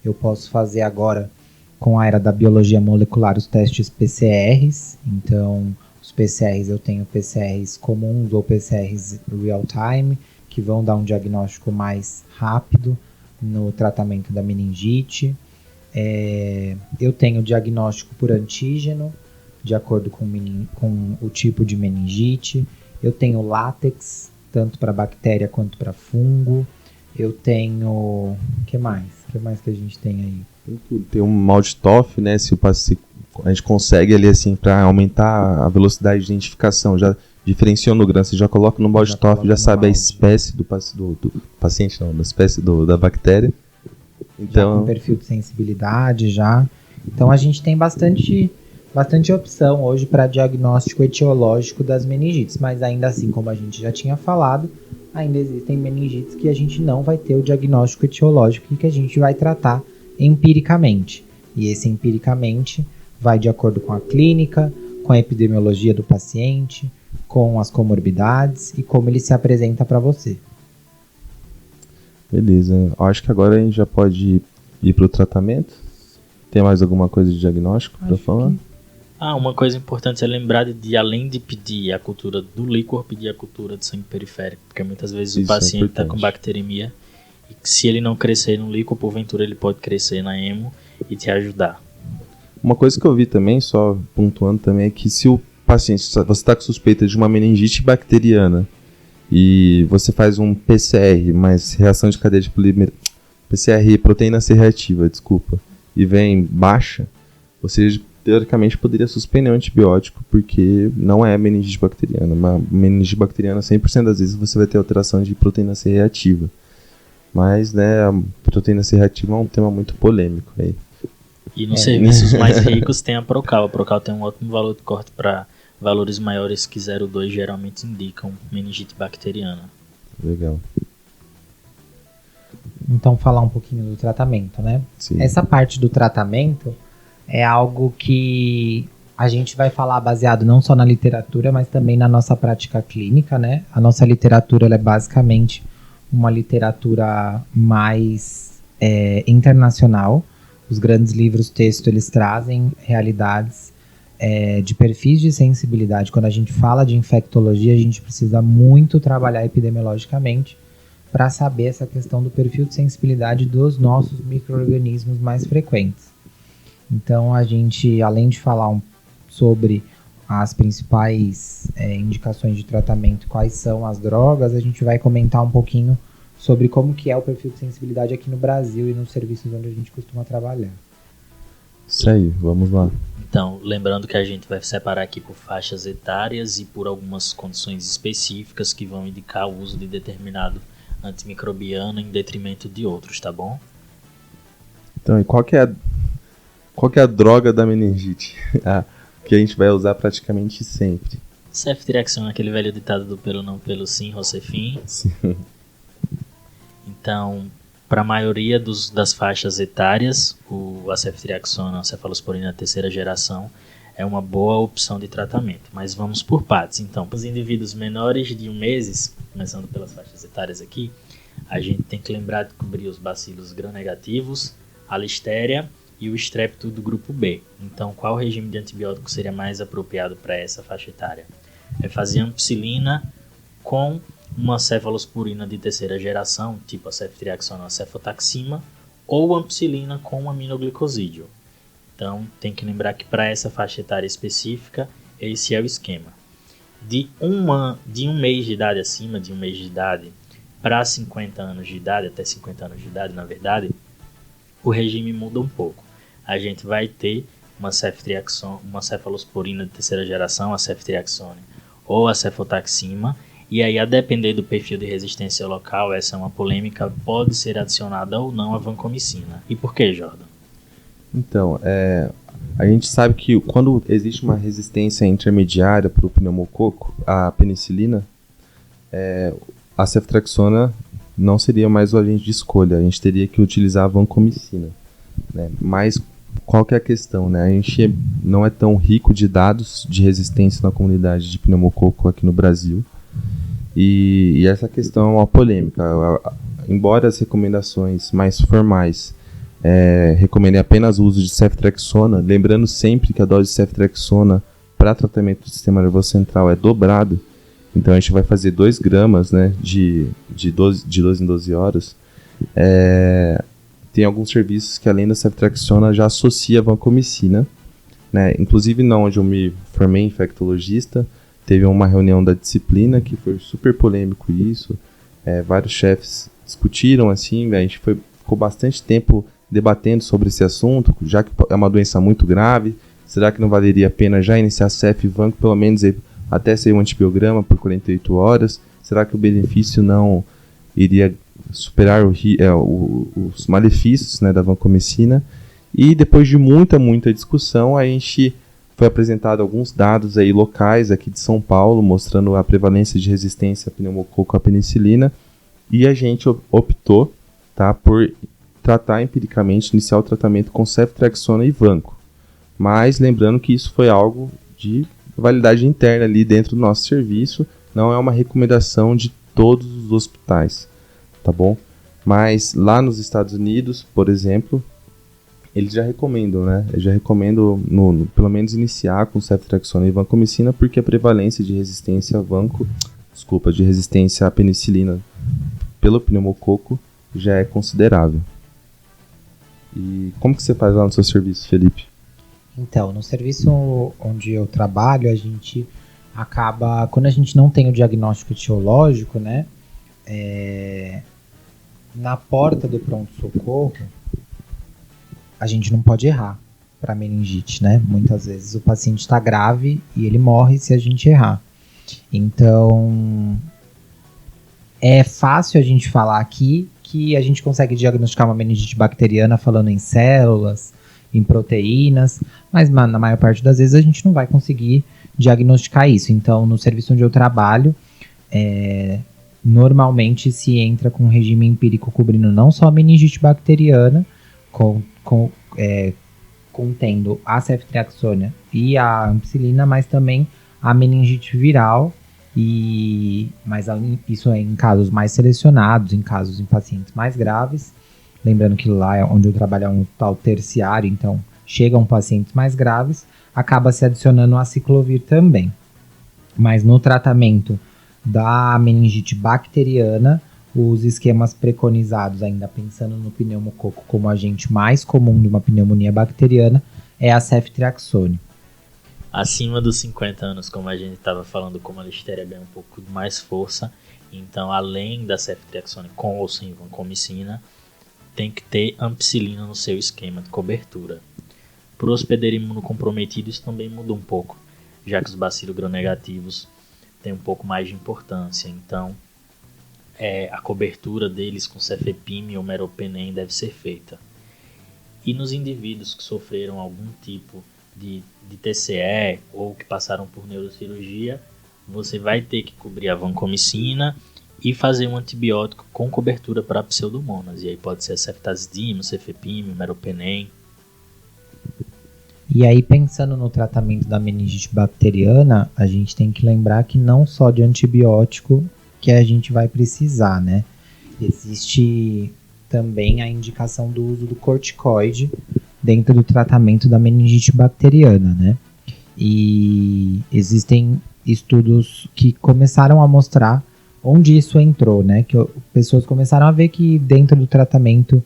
Eu posso fazer agora, com a era da biologia molecular, os testes PCRs, então os PCRs eu tenho PCRs comuns ou PCRs real-time, que vão dar um diagnóstico mais rápido no tratamento da meningite. Eu tenho diagnóstico por antígeno, de acordo com o tipo de meningite. Eu tenho látex, tanto para bactéria quanto para fungo. Eu tenho... O que mais? O que mais que a gente tem aí? Tem um Maltitoff, né? Se a gente consegue ali assim para aumentar a velocidade de identificação, já diferenciou no gram, você já coloca no Maltitoff, já sabe a espécie do paciente, não, da espécie da bactéria. Então, já com perfil de sensibilidade já. Então a gente tem bastante opção hoje para diagnóstico etiológico das meningites, mas ainda assim, como a gente já tinha falado, ainda existem meningites que a gente não vai ter o diagnóstico etiológico e que a gente vai tratar empiricamente. E esse empiricamente vai de acordo com a clínica, com a epidemiologia do paciente, com as comorbidades e como ele se apresenta para você. Beleza, eu acho que agora a gente já pode ir para o tratamento. Tem mais alguma coisa de diagnóstico para falar? Uma coisa importante é lembrar de além de pedir a cultura do líquor, pedir a cultura de sangue periférico, porque muitas vezes o paciente está com bacteremia e se ele não crescer no líquor, porventura ele pode crescer na hemo e te ajudar. Uma coisa que eu vi também, só pontuando também, é que se o paciente, você está com suspeita de uma meningite bacteriana e você faz um PCR, mas reação de cadeia de polimerase, PCR, proteína C reativa, desculpa, e vem baixa, você teoricamente poderia suspender o antibiótico, porque não é meningite bacteriana. Uma meningite bacteriana, 100% das vezes você vai ter alteração de proteína C reativa. Mas, né, a proteína C reativa é um tema muito polêmico aí. E nos serviços mais ricos tem a Procal. A Procal tem um ótimo valor de corte para valores maiores que 0,2 geralmente indicam meningite bacteriana. Legal. então falar um pouquinho do tratamento, né? Sim. Essa parte do tratamento é algo que a gente vai falar baseado não só na literatura, mas também na nossa prática clínica, né? A nossa literatura ela é basicamente uma literatura mais internacional. Os grandes livros texto, eles trazem realidades de perfis de sensibilidade. Quando a gente fala de infectologia, a gente precisa muito trabalhar epidemiologicamente para saber essa questão do perfil de sensibilidade dos nossos micro-organismos mais frequentes. Então, a gente, além de falar sobre as principais indicações de tratamento, quais são as drogas, a gente vai comentar um pouquinho sobre como que é o perfil de sensibilidade aqui no Brasil e nos serviços onde a gente costuma trabalhar. Isso aí, vamos lá. Então, lembrando que a gente vai separar aqui por faixas etárias e por algumas condições específicas que vão indicar o uso de determinado antimicrobiano em detrimento de outros, tá bom? Então, e qual que é a droga da meningite? Que a gente vai usar praticamente sempre. Ceftriaxona, aquele velho ditado do pelo não pelo sim, Rocefim. Sim. Então, para a maioria das faixas etárias, a ceftriaxona, a cefalosporina terceira geração, é uma boa opção de tratamento. Mas vamos por partes. Então, para os indivíduos menores de 1 mês, começando pelas faixas etárias aqui, a gente tem que lembrar de cobrir os bacilos gram-negativos, a listéria e o estrépito do grupo B. Então, qual regime de antibiótico seria mais apropriado para essa faixa etária? É fazer ampicilina com uma cefalosporina de terceira geração, tipo a ceftriaxona ou a cefotaxima, ou ampicilina com aminoglicosídeo. Então, tem que lembrar que para essa faixa etária específica, esse é o esquema. De um mês de idade, acima de 1 mês de idade, para 50 anos de idade, até 50 anos de idade, na verdade, o regime muda um pouco. A gente vai ter uma cefalosporina de terceira geração, a ceftriaxone, ou a cefotaxima, e aí, a depender do perfil de resistência local, essa é uma polêmica, pode ser adicionada ou não a vancomicina. E por que, Jordan? Então, a gente sabe que quando existe uma resistência intermediária para o pneumococo, a penicilina, a ceftriaxona não seria mais o agente de escolha, a gente teria que utilizar a vancomicina, né? Mas qual que é a questão, né? A gente não é tão rico de dados de resistência na comunidade de pneumococo aqui no Brasil, e essa questão é uma polêmica. Embora as recomendações mais formais recomendem apenas o uso de ceftriaxona, lembrando sempre que a dose de ceftriaxona para tratamento do sistema nervoso central é dobrada. Então a gente vai fazer 2 gramas, né, de 12 em 12 horas. Tem alguns serviços que além da ceftriaxona já associa a vancomicina, né? Inclusive onde eu me formei infectologista, teve uma reunião da disciplina que foi super polêmico isso. Vários chefes discutiram assim, a gente ficou bastante tempo debatendo sobre esse assunto, já que é uma doença muito grave. Será que não valeria a pena já iniciar cef e vanco, pelo menos até ser um antibiograma por 48 horas? Será que o benefício não iria superar os malefícios, né, da vancomicina? E depois de muita discussão, a gente foi apresentado alguns dados aí locais aqui de São Paulo, mostrando a prevalência de resistência a pneumococo à penicilina, e a gente optou, tá, por tratar empiricamente, iniciar o tratamento com ceftriaxona e vanco. Mas lembrando que isso foi algo de validade interna ali dentro do nosso serviço, não é uma recomendação de todos os hospitais, tá bom? Mas lá nos Estados Unidos, por exemplo, eles já recomendam, né? Eles já recomendam, pelo menos, iniciar com ceftriaxona e vancomicina, porque a prevalência de resistência de resistência à penicilina pelo pneumococo já é considerável. E como que você faz lá no seu serviço, Felipe? Então, no serviço onde eu trabalho, a gente acaba, quando a gente não tem o diagnóstico etiológico, né? Na porta do pronto-socorro, a gente não pode errar para meningite, né? Muitas vezes o paciente está grave e ele morre se a gente errar. Então, é fácil a gente falar aqui que a gente consegue diagnosticar uma meningite bacteriana falando em células, em proteínas, mas na maior parte das vezes a gente não vai conseguir diagnosticar isso. Então, no serviço onde eu trabalho, normalmente se entra com um regime empírico cobrindo não só a meningite bacteriana, contendo a ceftriaxona e a ampicilina, mas também a meningite viral, mas isso é em casos mais selecionados, em pacientes mais graves. Lembrando que lá onde eu trabalho é um tal terciário, então chegam pacientes mais graves, acaba se adicionando a aciclovir também. Mas no tratamento da meningite bacteriana, os esquemas preconizados, ainda pensando no pneumococo como agente mais comum de uma pneumonia bacteriana, é a ceftriaxone. Acima dos 50 anos, como a gente estava falando, como a listeria ganha um pouco mais força, então além da ceftriaxone com ou sem vancomicina, tem que ter ampicilina no seu esquema de cobertura. Para o hospedeiro imunocomprometido isso também muda um pouco, já que os bacilos gram-negativos têm um pouco mais de importância, então a cobertura deles com cefepime ou meropenem deve ser feita. E nos indivíduos que sofreram algum tipo de TCE ou que passaram por neurocirurgia, você vai ter que cobrir a vancomicina e fazer um antibiótico com cobertura para pseudomonas. E aí pode ser a ceftazidime, cefepime, meropenem. E aí, pensando no tratamento da meningite bacteriana, a gente tem que lembrar que não só de antibiótico que a gente vai precisar, né? Existe também a indicação do uso do corticoide dentro do tratamento da meningite bacteriana, né? E existem estudos que começaram a mostrar onde isso entrou, né? Que pessoas começaram a ver que dentro do tratamento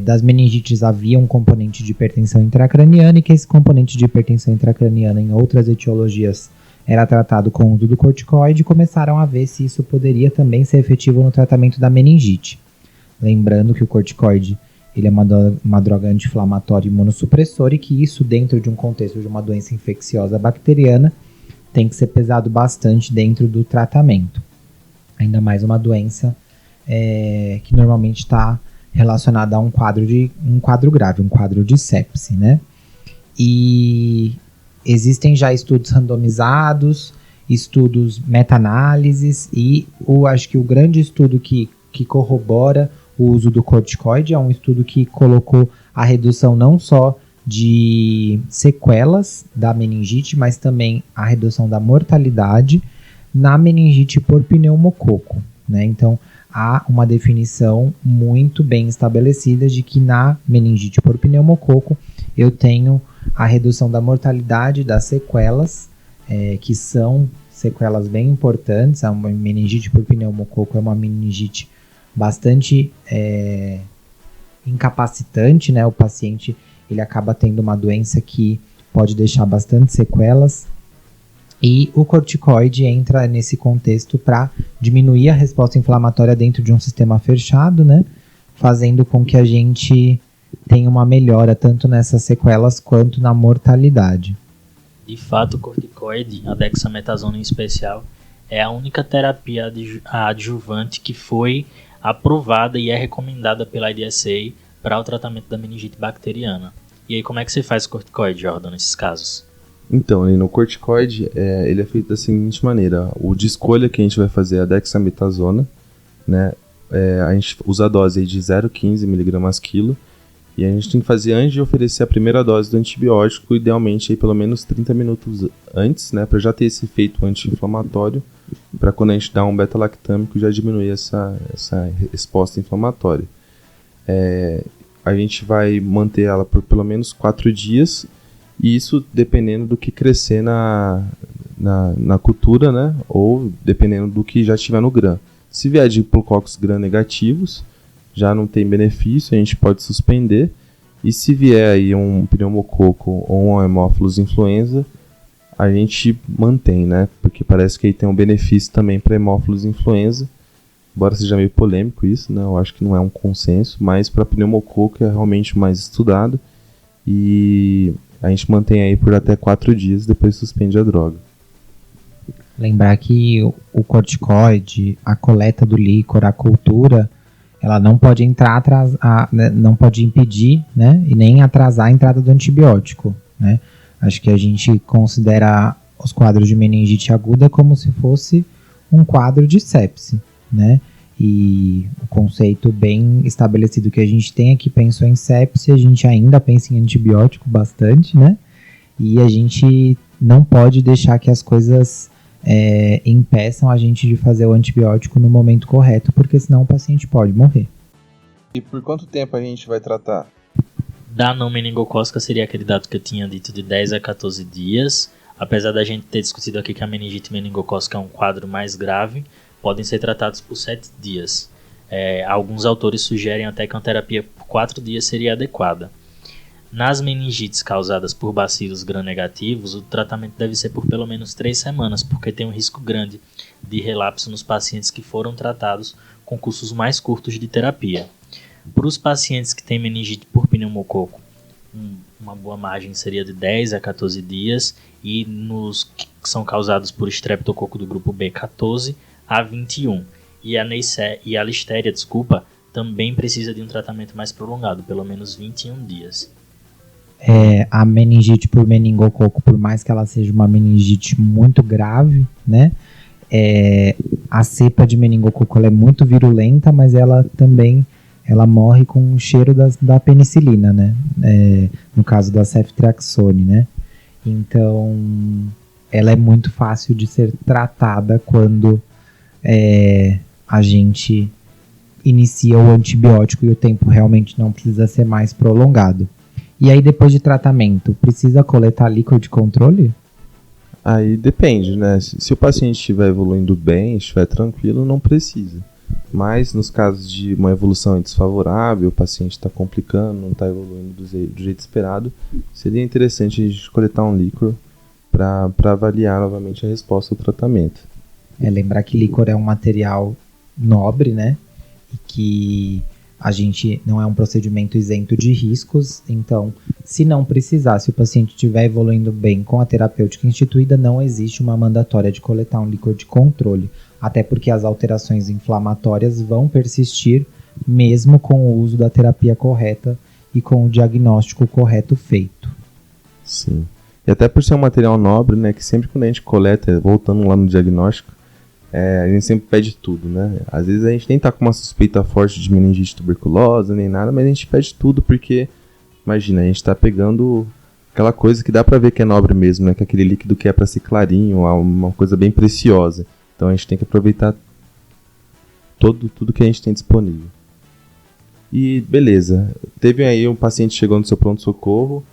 das meningites havia um componente de hipertensão intracraniana e que esse componente de hipertensão intracraniana em outras etiologias era tratado com o uso do corticoide, e começaram a ver se isso poderia também ser efetivo no tratamento da meningite. Lembrando que o corticoide ele é uma droga anti-inflamatória e imunossupressora e que isso dentro de um contexto de uma doença infecciosa bacteriana tem que ser pesado bastante dentro do tratamento. Ainda mais uma doença que normalmente está relacionada a um quadro grave, um quadro de sepse, né? E existem já estudos randomizados, estudos meta-análises e acho que o grande estudo que corrobora o uso do corticoide é um estudo que colocou a redução não só de sequelas da meningite, mas também a redução da mortalidade na meningite por pneumococo, né? Então, há uma definição muito bem estabelecida de que na meningite por pneumococo eu tenho a redução da mortalidade das sequelas, que são sequelas bem importantes. A meningite por pneumococo é uma meningite bastante incapacitante, né? O paciente ele acaba tendo uma doença que pode deixar bastante sequelas. E o corticoide entra nesse contexto para diminuir a resposta inflamatória dentro de um sistema fechado, né? Fazendo com que a gente tenha uma melhora tanto nessas sequelas quanto na mortalidade. De fato, o corticoide, a dexametasona em especial, é a única terapia adjuvante que foi aprovada e é recomendada pela IDSA para o tratamento da meningite bacteriana. E aí, como é que você faz corticoide, Jordan, nesses casos? Então, no corticoide, ele é feito da seguinte maneira. O de escolha que a gente vai fazer é a dexametasona, né? A gente usa a dose aí de 0,15 mg/kg. E a gente tem que fazer antes de oferecer a primeira dose do antibiótico, idealmente aí pelo menos 30 minutos antes, né? Para já ter esse efeito anti-inflamatório, para quando a gente dá um beta-lactâmico já diminuir essa resposta inflamatória. A gente vai manter ela por pelo menos 4 dias. E isso dependendo do que crescer na cultura, né? Ou dependendo do que já estiver no gram. Se vier de diplococos gram-negativos, já não tem benefício, a gente pode suspender. E se vier aí um pneumococo ou um Haemophilus influenza, a gente mantém, né? Porque parece que aí tem um benefício também para Haemophilus influenza. Embora seja meio polêmico isso, né? Eu acho que não é um consenso, mas para pneumococo é realmente mais estudado. E a gente mantém aí por até 4 dias, depois suspende a droga. Lembrar que o corticoide, a coleta do líquor, a cultura, ela não pode não pode impedir, né, e nem atrasar a entrada do antibiótico, né? Acho que a gente considera os quadros de meningite aguda como se fosse um quadro de sepse, né? E o conceito bem estabelecido que a gente tem é que pensou em sepse, a gente ainda pensa em antibiótico bastante, né? E a gente não pode deixar que as coisas impeçam a gente de fazer o antibiótico no momento correto, porque senão o paciente pode morrer. E por quanto tempo a gente vai tratar? Da não meningocócica seria aquele dado que eu tinha dito de 10 a 14 dias. Apesar da gente ter discutido aqui que a meningite meningocócica é um quadro mais grave, podem ser tratados por 7 dias. Alguns autores sugerem até que uma terapia por 4 dias seria adequada. Nas meningites causadas por bacilos gram-negativos, o tratamento deve ser por pelo menos 3 semanas, porque tem um risco grande de relapso nos pacientes que foram tratados com cursos mais curtos de terapia. Para os pacientes que têm meningite por pneumococo, uma boa margem seria de 10 a 14 dias, e nos que são causados por estreptococo do grupo B, 14 a 21. E a listéria, também precisa de um tratamento mais prolongado, pelo menos 21 dias. A meningite por meningococo, por mais que ela seja uma meningite muito grave, né? A cepa de meningococo ela é muito virulenta, mas ela morre com o cheiro da penicilina, né? No caso da ceftriaxone, né? Então, ela é muito fácil de ser tratada quando a gente inicia o antibiótico e o tempo realmente não precisa ser mais prolongado. E aí, depois de tratamento, precisa coletar líquido de controle? Aí depende, né? Se o paciente estiver evoluindo bem, estiver tranquilo, não precisa. Mas nos casos de uma evolução desfavorável, o paciente está complicando, não está evoluindo do jeito esperado, seria interessante a gente coletar um líquor para avaliar novamente a resposta ao tratamento. Lembrar que líquor é um material nobre, né? E que a gente não é um procedimento isento de riscos, então, se não precisar, se o paciente estiver evoluindo bem com a terapêutica instituída, não existe uma mandatória de coletar um líquor de controle, até porque as alterações inflamatórias vão persistir mesmo com o uso da terapia correta e com o diagnóstico correto feito. Sim. E até por ser um material nobre, né, que sempre quando a gente coleta, voltando lá no diagnóstico, a gente sempre pede tudo, né? Às vezes a gente nem tá com uma suspeita forte de meningite tuberculosa, nem nada, mas a gente pede tudo porque, imagina, a gente tá pegando aquela coisa que dá pra ver que é nobre mesmo, né? Que é aquele líquido que é pra ser clarinho, uma coisa bem preciosa. Então a gente tem que aproveitar tudo que a gente tem disponível. E beleza, teve aí um paciente que chegou no seu pronto-socorro,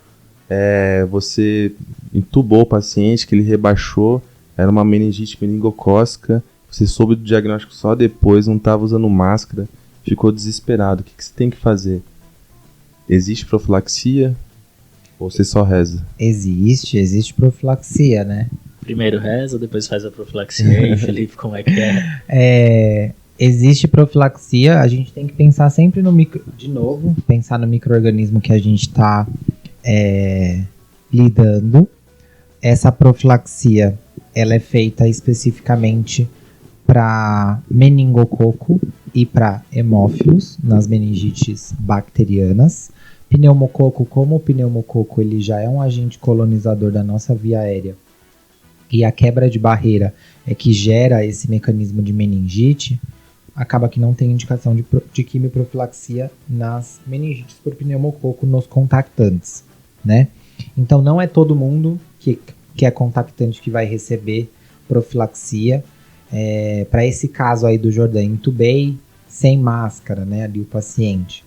você intubou o paciente, que ele rebaixou, era uma meningite meningocócica, você soube do diagnóstico só depois, não estava usando máscara, ficou desesperado. O que você tem que fazer? Existe profilaxia ou você só reza? Existe profilaxia, né? Primeiro reza, depois faz a profilaxia. E aí, Felipe, como é que é? Existe profilaxia, a gente tem que pensar sempre pensar no micro-organismo que a gente está lidando. Essa profilaxia, ela é feita especificamente para meningococo e para hemófilos, nas meningites bacterianas. Pneumococo, como o pneumococo ele já é um agente colonizador da nossa via aérea, e a quebra de barreira é que gera esse mecanismo de meningite, acaba que não tem indicação de quimioprofilaxia nas meningites por pneumococo nos contactantes, né? Então não é todo mundo que é contactante que vai receber profilaxia. Para esse caso aí do Jordan, intubei sem máscara, né, ali o paciente.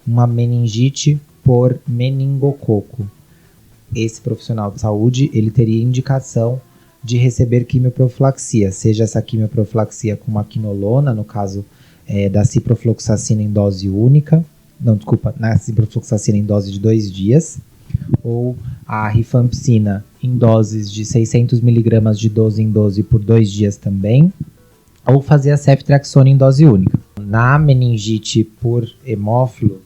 Uma meningite por meningococo. Esse profissional de saúde, ele teria indicação de receber quimioprofilaxia, seja essa quimioprofilaxia com uma quinolona, no caso da ciprofloxacina em dose única, na ciprofloxacina em dose de 2 dias, ou a rifampicina em doses de 600 mg de 12 em 12 por 2 dias também, ou fazer a ceftriaxone em dose única. Na meningite por hemófilo,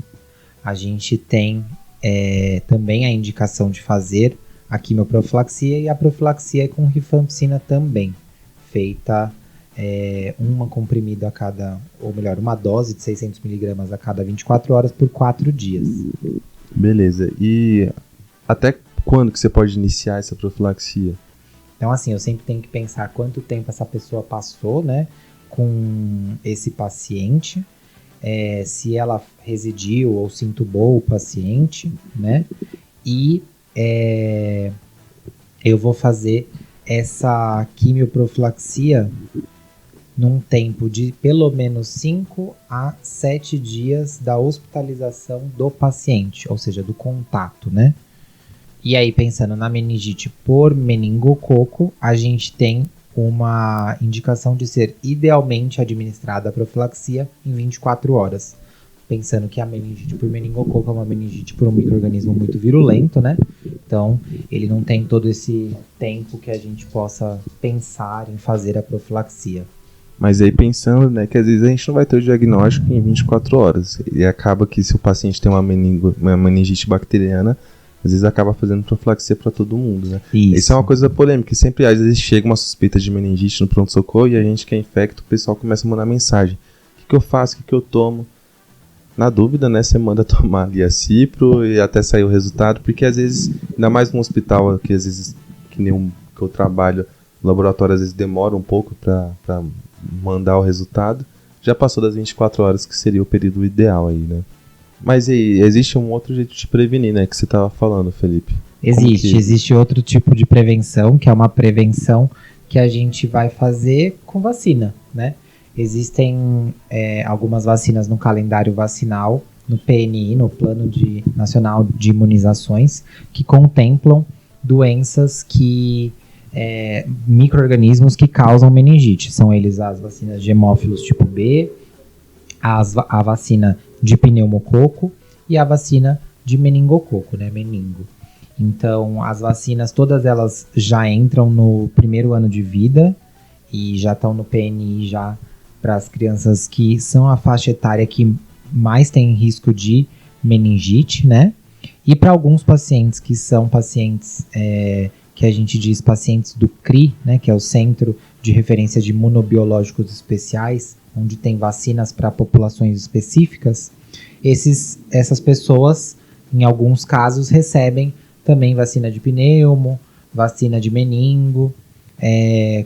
a gente tem também a indicação de fazer a quimioprofilaxia, e a profilaxia é com rifampicina também, feita uma comprimida a cada, ou melhor, uma dose de 600 mg a cada 24 horas por 4 dias. Beleza, e até quando que você pode iniciar essa profilaxia? Então, assim, eu sempre tenho que pensar quanto tempo essa pessoa passou, né, com esse paciente, se ela residiu ou se entubou o paciente, né, e eu vou fazer essa quimioprofilaxia num tempo de pelo menos 5 a 7 dias da hospitalização do paciente, ou seja, do contato, né? E aí, pensando na meningite por meningococo, a gente tem uma indicação de ser idealmente administrada a profilaxia em 24 horas. Pensando que a meningite por meningococo é uma meningite por um micro-organismo muito virulento, né? Então, ele não tem todo esse tempo que a gente possa pensar em fazer a profilaxia. Mas aí pensando, né, que às vezes a gente não vai ter o diagnóstico em 24 horas. E acaba que se o paciente tem uma meningite bacteriana, às vezes acaba fazendo profilaxia para todo mundo, né? Isso é uma coisa polêmica, que sempre às vezes chega uma suspeita de meningite no pronto-socorro e a gente que é infecto, o pessoal começa a mandar mensagem. O que eu faço? O que eu tomo? Na dúvida, né, você manda tomar ali a cipro e até sair o resultado, porque às vezes, ainda mais num hospital que às vezes, que eu trabalho, o laboratório às vezes demora um pouco para mandar o resultado, já passou das 24 horas, que seria o período ideal aí, né? Mas aí, existe um outro jeito de prevenir, né, que você estava falando, Felipe? Existe outro tipo de prevenção, que é uma prevenção que a gente vai fazer com vacina, né? Existem algumas vacinas no calendário vacinal, no PNI, no Plano Nacional de Imunizações, que contemplam doenças micro-organismos que causam meningite. São eles as vacinas de hemófilos tipo B, a vacina de pneumococo e a vacina de meningococo, né, meningo. Então, as vacinas, todas elas já entram no primeiro ano de vida e já estão no PNI já para as crianças que são a faixa etária que mais tem risco de meningite, né? E para alguns pacientes que são pacientes que a gente diz pacientes do CRI, né, que é o Centro de Referência de Imunobiológicos Especiais, onde tem vacinas para populações específicas, essas pessoas, em alguns casos, recebem também vacina de pneumo, vacina de meningo,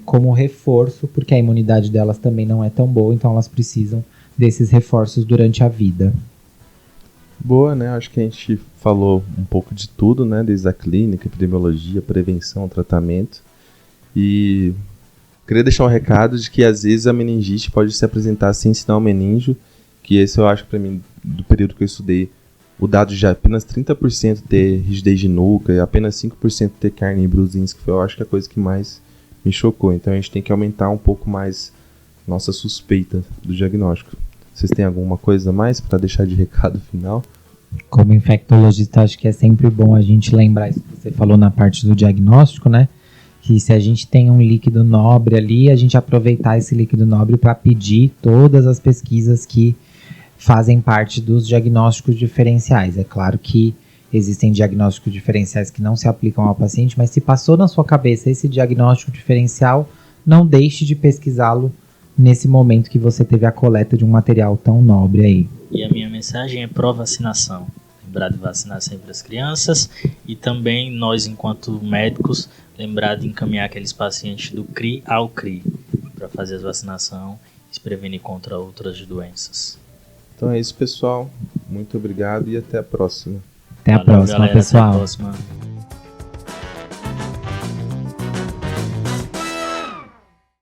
como reforço, porque a imunidade delas também não é tão boa, então elas precisam desses reforços durante a vida. Boa, né? Acho que a gente falou um pouco de tudo, né? Desde a clínica, epidemiologia, prevenção, tratamento. E queria deixar um recado de que às vezes a meningite pode se apresentar sem sinal meningio, que esse eu acho, para mim, do período que eu estudei, o dado de apenas 30% ter rigidez de nuca e apenas 5% ter carne em Bruzinski, que foi, eu acho, que a coisa que mais me chocou. Então a gente tem que aumentar um pouco mais nossa suspeita do diagnóstico. Vocês têm alguma coisa a mais para deixar de recado final? Como infectologista, acho que é sempre bom a gente lembrar isso que você falou na parte do diagnóstico, né? Que se a gente tem um líquido nobre ali, a gente aproveitar esse líquido nobre para pedir todas as pesquisas que fazem parte dos diagnósticos diferenciais. É claro que existem diagnósticos diferenciais que não se aplicam ao paciente, mas se passou na sua cabeça esse diagnóstico diferencial, não deixe de pesquisá-lo nesse momento que você teve a coleta de um material tão nobre aí. E a minha mensagem é pró-vacinação. Lembrar de vacinar sempre as crianças e também nós, enquanto médicos, lembrar de encaminhar aqueles pacientes do CRI ao CRI para fazer a vacinação e se prevenir contra outras doenças. Então é isso, pessoal. Muito obrigado e até a próxima. Até a próxima, galera, pessoal. Até a próxima.